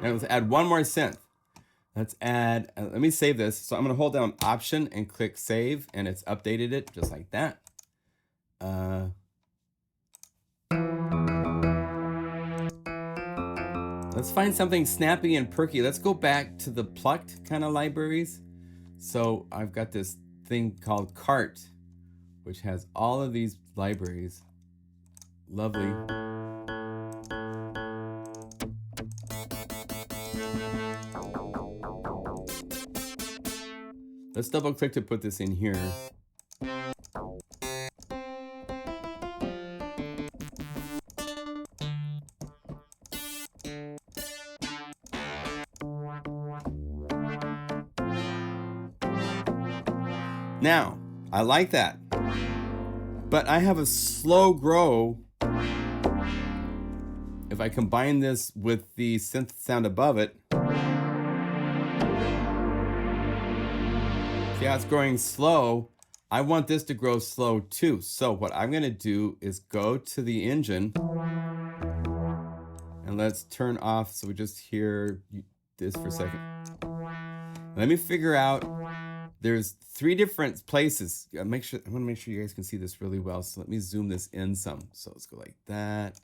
S1: And let's add one more synth. Let's add, let me save this. So I'm gonna hold down Option and click Save, and it's updated it just like that. Let's find something snappy and perky. Let's go back to the plucked kind of libraries. So I've got this thing called Cart, which has all of these libraries. Lovely. Let's double click to put this in here. Now, I like that, but I have a slow grow. If I combine this with the synth sound above it, see how it's growing slow? I want this to grow slow too. So what I'm gonna do is go to the engine and let's turn off, so we just hear this for a second. Let me figure out, there's 3 different places. I want to make sure you guys can see this really well. So let me zoom this in some. So let's go like that.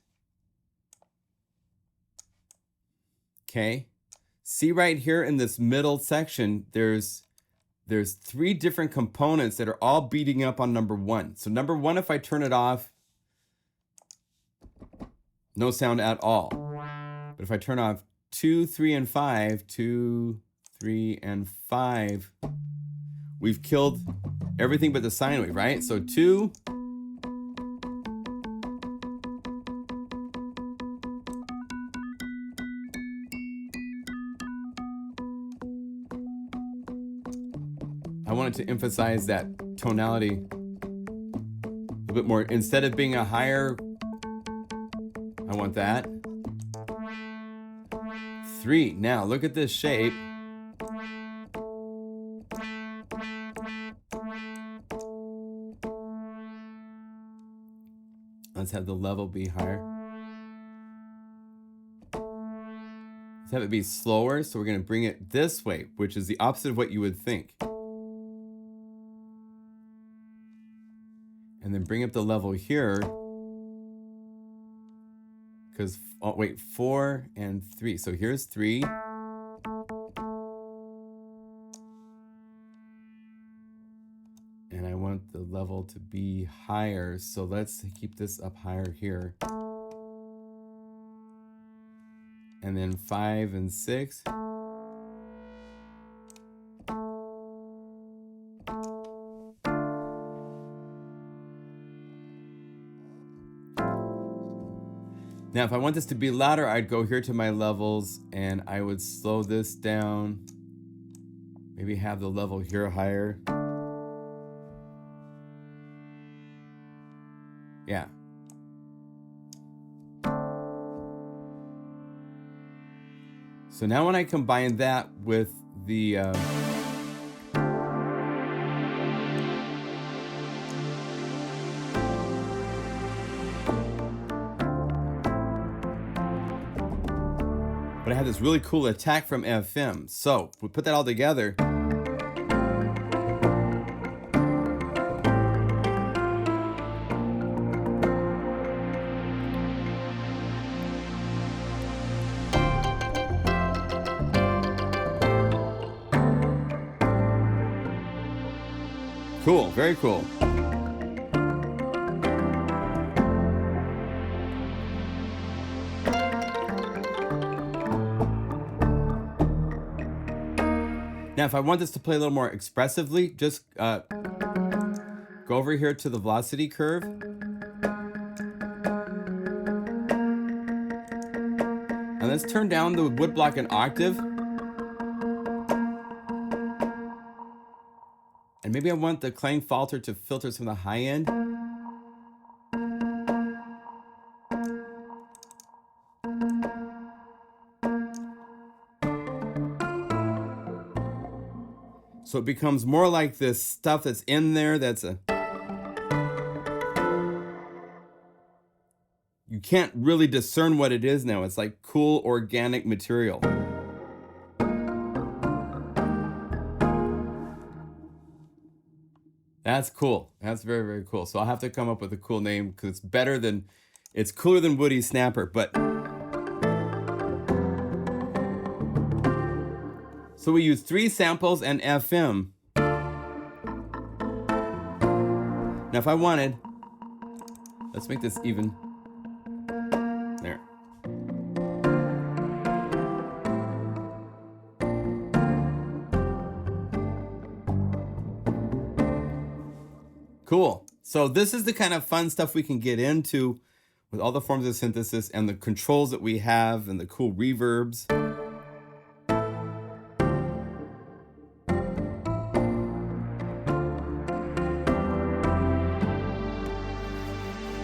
S1: Okay. See right here in this middle section, there's 3 different components that are all beating up on number 1. So number 1, if I turn it off, no sound at all. But if I turn off 2, 3, and 5, 2, 3, and 5, we've killed everything but the sine wave, right? So 2, I wanted to emphasize that tonality a bit more. Instead of being a higher, I want that. 3, now look at this shape. Let's have the level be higher. Let's have it be slower. So we're going to bring it this way, which is the opposite of what you would think. And then bring up the level here. Because, oh, wait, 4 and 3. So here's 3. And I want the level to be higher. So let's keep this up higher here. And then 5 and 6. Now, if I want this to be louder, I'd go here to my levels and I would slow this down. Maybe have the level here higher. Yeah. So now when I combine that with the but I have this really cool attack from FM. So we put that all together. Cool, very cool. Now, if I want this to play a little more expressively, just go over here to the velocity curve. And let's turn down the woodblock an octave. And maybe I want the clang filter to filter some of the high end. So it becomes more like this stuff that's in there that's you can't really discern what it is now. It's like cool organic material. That's cool. That's very, very cool. So I'll have to come up with a cool name because it's cooler than Woody Snapper, but. So we use 3 samples and FM. Now if I wanted, let's make this even. There. Cool. So this is the kind of fun stuff we can get into with all the forms of synthesis and the controls that we have and the cool reverbs.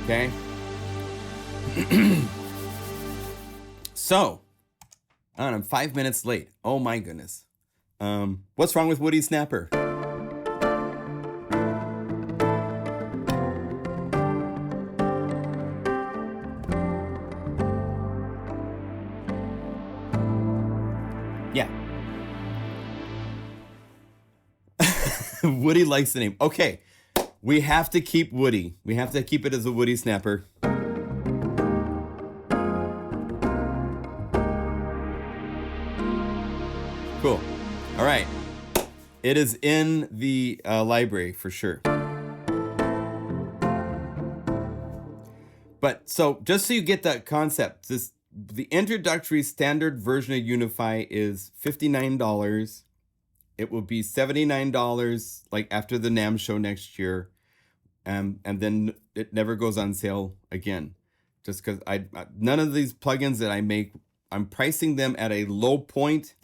S1: Okay. So, I'm 5 minutes late. Oh my goodness. What's wrong with Woody Snapper? Yeah. Woody likes the name. Okay. We have to keep Woody. We have to keep it as a Woody Snapper. Cool. All right. It is in the library for sure. But so just so you get that concept, the introductory standard version of Unify is $59. It will be $79 like after the NAMM show next year. And then it never goes on sale again. Just because none of these plugins that I make, I'm pricing them at a low point,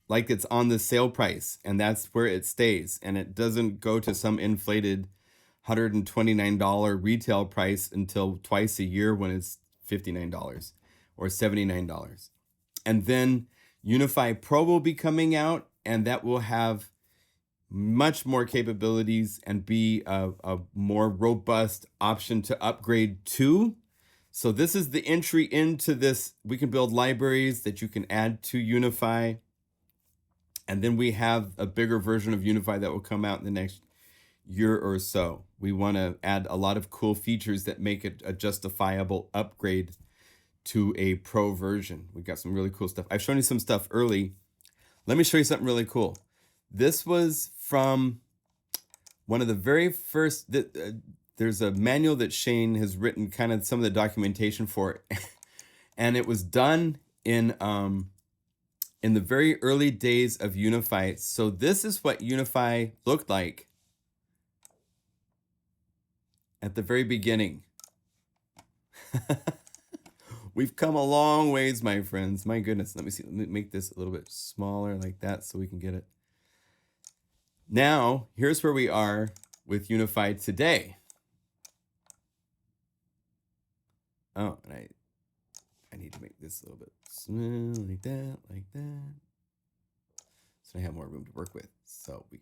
S1: like it's on the sale price, and that's where it stays. And it doesn't go to some inflated $129 retail price until twice a year when it's $59 or $79. And then Unify Pro will be coming out, and that will have much more capabilities and be a more robust option to upgrade to. So this is the entry into this. We can build libraries that you can add to Unify. And then we have a bigger version of Unify that will come out in the next year or so. We want to add a lot of cool features that make it a justifiable upgrade to a pro version. We got some really cool stuff. I've shown you some stuff early. Let me show you something really cool. This was from one of the very first, there's a manual that Shane has written, kind of some of the documentation for it. And it was done in the very early days of Unify. So this is what Unify looked like at the very beginning. We've come a long ways, my friends. My goodness. Let me see. Let me make this a little bit smaller like that so we can get it. Now, here's where we are with Unify today. Oh, and I need to make this a little bit smooth, like that, like that. So I have more room to work with. So we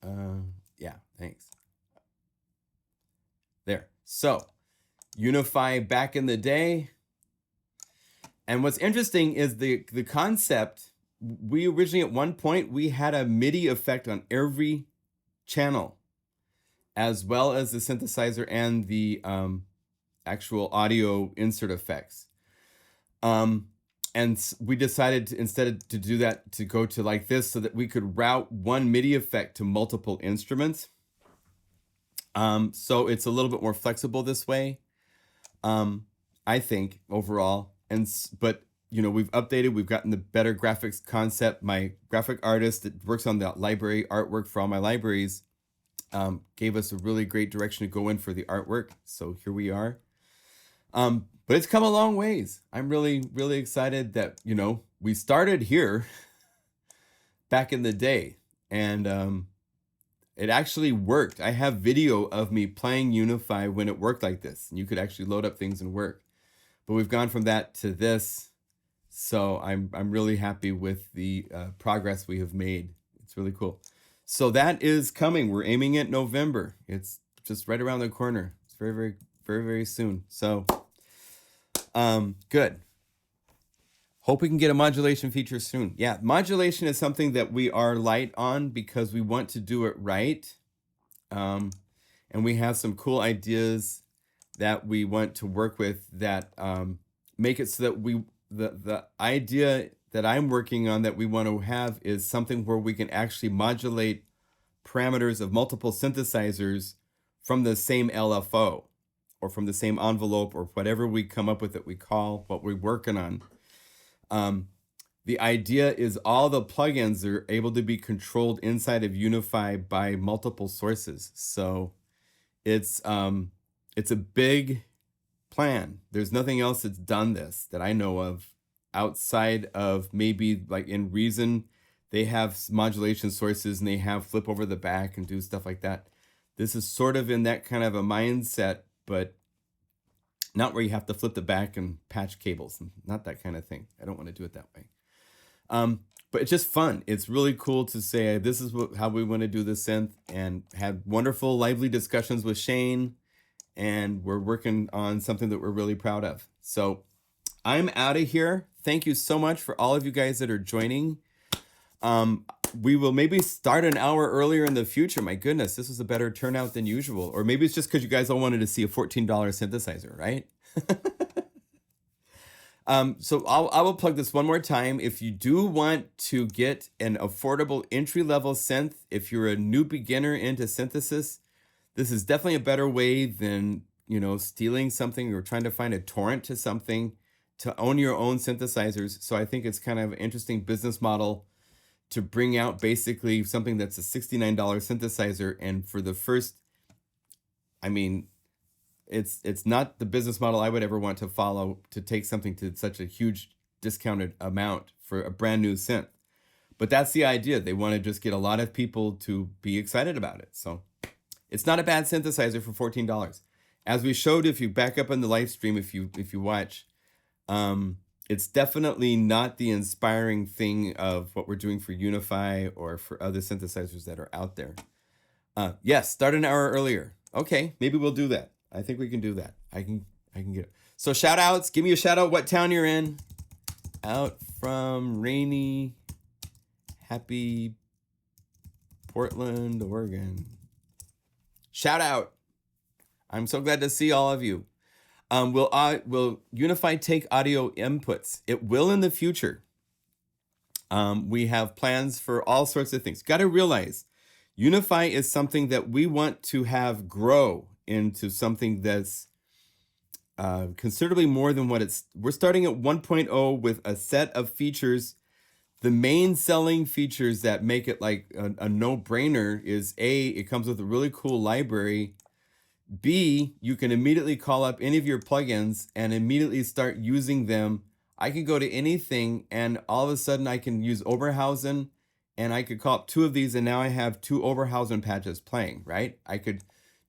S1: can, yeah, thanks. There. So, Unify back in the day. And what's interesting is the concept, we originally at one point, we had a MIDI effect on every channel, as well as the synthesizer and the actual audio insert effects. And we decided to, instead to do that, to go to like this so that we could route one MIDI effect to multiple instruments. So it's a little bit more flexible this way, I think, overall. But you know, we've updated, we've gotten the better graphics concept. My graphic artist that works on the library artwork for all my libraries gave us a really great direction to go in for the artwork. So here we are. But it's come a long ways. I'm really, really excited that, you know, we started here back in the day, and it actually worked. I have video of me playing Unify when it worked like this, and you could actually load up things and work. But we've gone from that to this, so I'm really happy with the progress we have made. It's really cool. So that is coming. We're aiming at November. It's just right around the corner. It's very, very, very, very soon. So good. Hope we can get a modulation feature soon. Yeah, modulation is something that we are light on because we want to do it right. And we have some cool ideas that we want to work with that make it so that the idea that I'm working on that we want to have is something where we can actually modulate parameters of multiple synthesizers from the same LFO or from the same envelope or whatever we come up with that we call what we're working on. The idea is all the plugins are able to be controlled inside of Unify by multiple sources. So it's a big plan. There's nothing else that's done this that I know of outside of maybe like in Reason. They have modulation sources and they have flip over the back and do stuff like that. This is sort of in that kind of a mindset, but not where you have to flip the back and patch cables, not that kind of thing. I don't want to do it that way. But it's just fun. It's really cool to say, this is how we want to do the synth, and have wonderful, lively discussions with Shane. And we're working on something that we're really proud of. So I'm out of here. Thank you so much for all of you guys that are joining. We will maybe start an hour earlier in the future. My goodness, this was a better turnout than usual. Or maybe it's just because you guys all wanted to see a $14 synthesizer, right? So I will plug this one more time. If you do want to get an affordable entry-level synth, if you're a new beginner into synthesis, this is definitely a better way than, you know, stealing something or trying to find a torrent to something, to own your own synthesizers. So I think it's kind of an interesting business model to bring out basically something that's a $69 synthesizer. And for the first, I mean, it's not the business model I would ever want to follow, to take something to such a huge discounted amount for a brand new synth. But that's the idea. They want to just get a lot of people to be excited about it. So it's not a bad synthesizer for $14. As we showed, if you back up on the live stream, if you watch, it's definitely not the inspiring thing of what we're doing for Unify or for other synthesizers that are out there. Yes, start an hour earlier. Okay, maybe we'll do that. I think we can do that. I can get it. So shout outs. Give me a shout out what town you're in. Out from rainy, happy Portland, Oregon. Shout out. I'm so glad to see all of you. Will Unify take audio inputs? It will in the future. We have plans for all sorts of things. Got to realize, Unify is something that we want to have grow into something that's considerably more than what it's. We're starting at 1.0 with a set of features. The main selling features that make it like a no-brainer is it comes with a really cool library B, you can immediately call up any of your plugins and immediately start using them. I can go to anything and all of a sudden I can use Oberhausen and I could call up 2 of these and now I have 2 Oberhausen patches playing, right? I could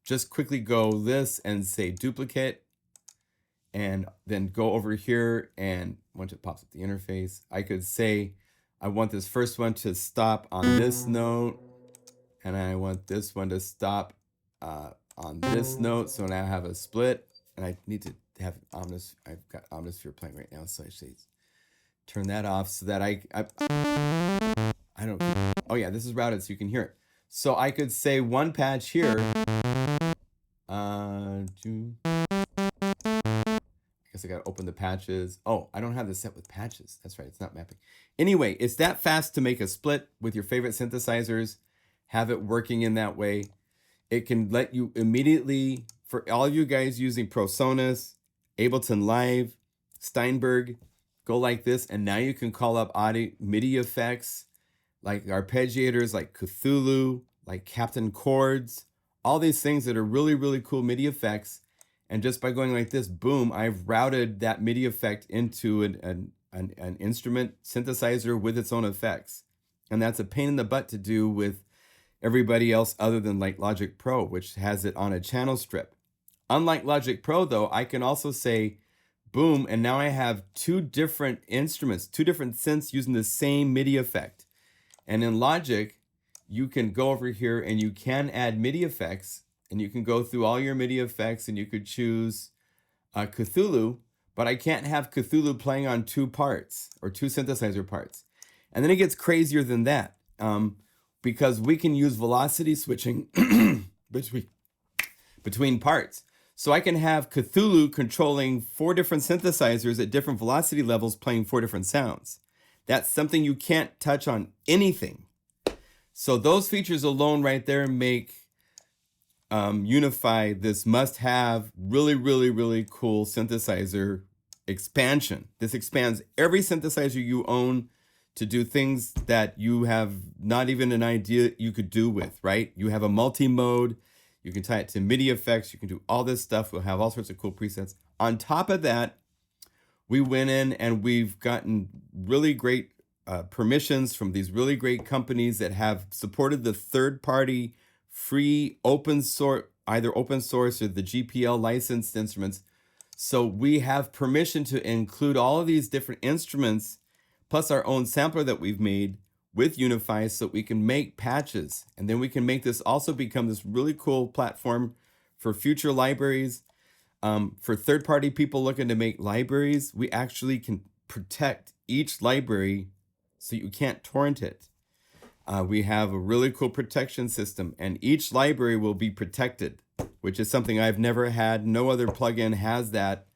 S1: just quickly go this and say duplicate and then go over here, and once it pops up the interface, I could say I want this first one to stop on this note and I want this one to stop on this note. So now I have a split and I need to have Omnis. I've got Omnisphere playing right now. So I say turn that off so that I don't, oh yeah, this is routed so you can hear it. So I could say one patch here. I guess I gotta open the patches. Oh, I don't have this set with patches. That's right, it's not mapping. Anyway, it's that fast to make a split with your favorite synthesizers, have it working in that way. It can let you immediately, for all of you guys using PreSonus, Ableton Live, Steinberg, go like this, and now you can call up audio MIDI effects, like arpeggiators, like Cthulhu, like Captain Chords, all these things that are really, really cool MIDI effects. And just by going like this, boom, I've routed that MIDI effect into an instrument synthesizer with its own effects. And that's a pain in the butt to do with everybody else other than like Logic Pro, which has it on a channel strip. Unlike Logic Pro though, I can also say, boom, and now I have 2 different instruments, 2 different synths using the same MIDI effect. And in Logic, you can go over here and you can add MIDI effects, and you can go through all your MIDI effects and you could choose Cthulhu, but I can't have Cthulhu playing on 2 parts or 2 synthesizer parts. And then it gets crazier than that because we can use velocity switching between parts. So I can have Cthulhu controlling 4 different synthesizers at different velocity levels playing 4 different sounds. That's something you can't touch on anything. So those features alone right there make Unify this must-have, really, really, really cool synthesizer expansion. This expands every synthesizer you own to do things that you have not even an idea you could do with, right? You have a multi-mode, you can tie it to MIDI effects, you can do all this stuff. We'll have all sorts of cool presets. On top of that, we went in and we've gotten really great permissions from these really great companies that have supported the third-party free open source, either open source or the GPL licensed instruments. So we have permission to include all of these different instruments, plus our own sampler that we've made with Unify, so we can make patches. And then we can make this also become this really cool platform for future libraries. For third-party people looking to make libraries, we actually can protect each library so you can't torrent it. We have a really cool protection system, and each library will be protected, which is something I've never had. No other plugin has that,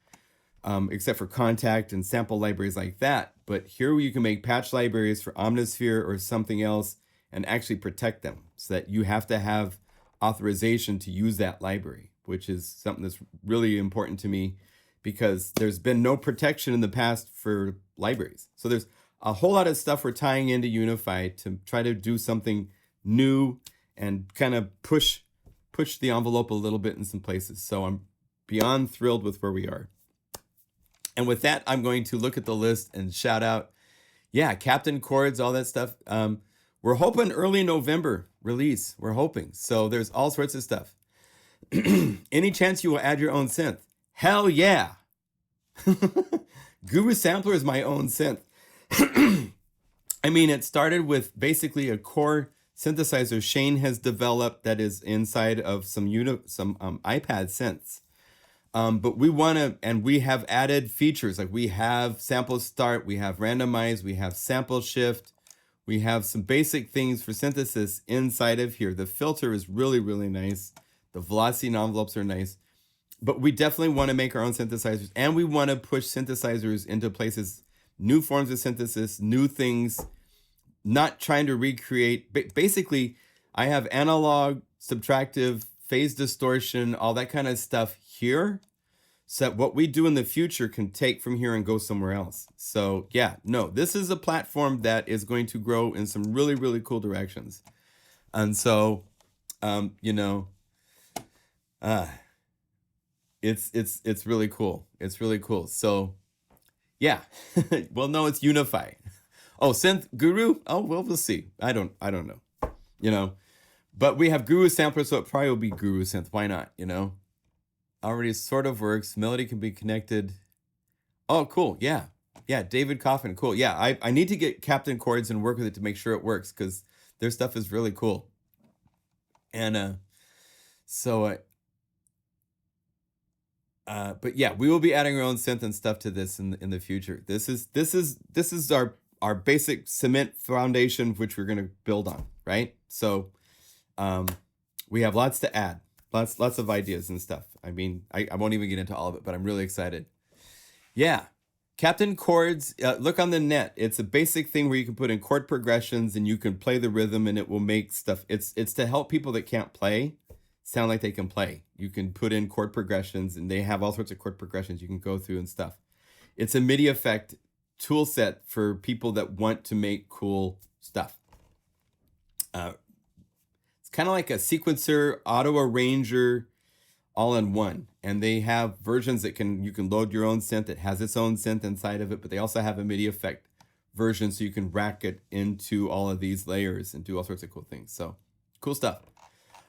S1: except for Contact and sample libraries like that. But here you can make patch libraries for Omnisphere or something else and actually protect them, so that you have to have authorization to use that library, which is something that's really important to me because there's been no protection in the past for libraries. So there's a whole lot of stuff we're tying into Unify to try to do something new and kind of push the envelope a little bit in some places. So I'm beyond thrilled with where we are. And with that, I'm going to look at the list and shout out, yeah, Captain Chords, all that stuff. We're hoping early November release. We're hoping. So there's all sorts of stuff. Any chance you will add your own synth? Hell yeah. Guru Sampler is my own synth. I mean, it started with basically a core synthesizer Shane has developed that is inside of some iPad synths. But we want to, and we have added features, like we have sample start, we have randomize, we have sample shift, we have some basic things for synthesis inside of here. The filter is really, really nice. The velocity and envelopes are nice. But we definitely want to make our own synthesizers, and we want to push synthesizers into places, new forms of synthesis, new things, not trying to recreate. Basically, I have analog, subtractive, phase distortion, all that kind of stuff here, so that what we do in the future can take from here and go somewhere else. So yeah, no, this is a platform that is going to grow in some really, really cool directions. And so, It's really cool. It's really cool. So yeah. Well, no, it's Unify. Oh, Synth Guru? Oh, well, we'll see. I don't know. You know. But we have Guru sampler, so it probably will be Guru Synth. Why not? You know? Already sort of works. Melody can be connected. Oh, cool. Yeah. Yeah, David Coffin. Cool. Yeah, I need to get Captain Chords and work with it to make sure it works because their stuff is really cool. And so but yeah, we will be adding our own synth and stuff to this in the future. This is our basic cement foundation which we're going to build on, right? So we have lots to add. Lots of ideas and stuff. I mean, I won't even get into all of it, but I'm really excited. Yeah. Captain Chords, look on the net. It's a basic thing where you can put in chord progressions and you can play the rhythm and it will make stuff. It's to help people that can't play sound like they can play. You can put in chord progressions and they have all sorts of chord progressions you can go through and stuff. It's a MIDI effect tool set for people that want to make cool stuff. It's kind of like a sequencer, auto arranger, all in one. And they have versions that you can load your own synth. It has its own synth inside of it, but they also have a MIDI effect version so you can rack it into all of these layers and do all sorts of cool things. So cool stuff.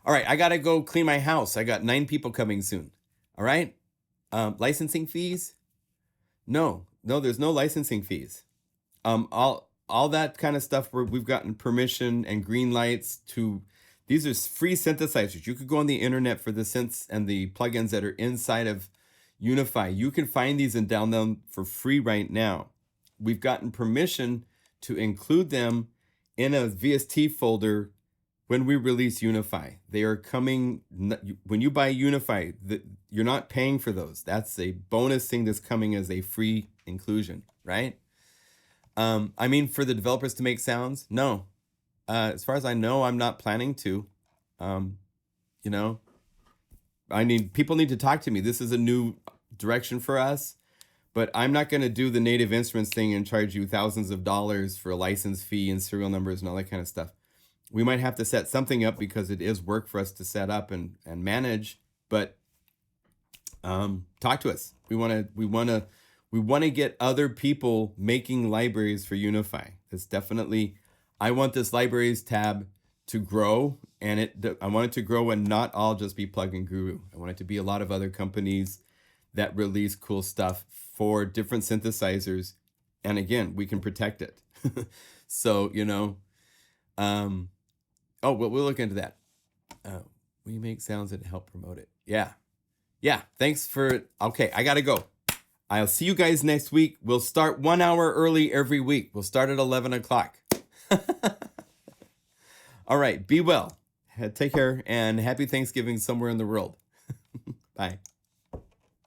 S1: All right, I gotta go clean my house. I got 9 people coming soon. All right. Licensing fees? No, there's no licensing fees. All that kind of stuff where we've gotten permission and green lights to. These are free synthesizers. You could go on the internet for the synths and the plugins that are inside of Unify. You can find these and download them for free right now. We've gotten permission to include them in a VST folder when we release Unify. They are coming, when you buy Unify, you're not paying for those. That's a bonus thing that's coming as a free inclusion, right? I mean, for the developers to make sounds, no. As far as I know, I'm not planning to. You know, people need to talk to me. This is a new direction for us, but I'm not going to do the native instruments thing and charge you thousands of dollars for a license fee and serial numbers and all that kind of stuff. We might have to set something up because it is work for us to set up and manage, but talk to us. We want to get other people making libraries for Unify. It's definitely, I want this libraries tab to grow, and I want it to grow and not all just be Plugin Guru. I want it to be a lot of other companies that release cool stuff for different synthesizers, and again, we can protect it. So, you know, we'll look into that. We make sounds that help promote it. Yeah. Thanks for. Okay, I gotta go. I'll see you guys next week. We'll start 1 hour early every week. We'll start at 11 o'clock. All right, be well. Take care and happy Thanksgiving somewhere in the world. Bye.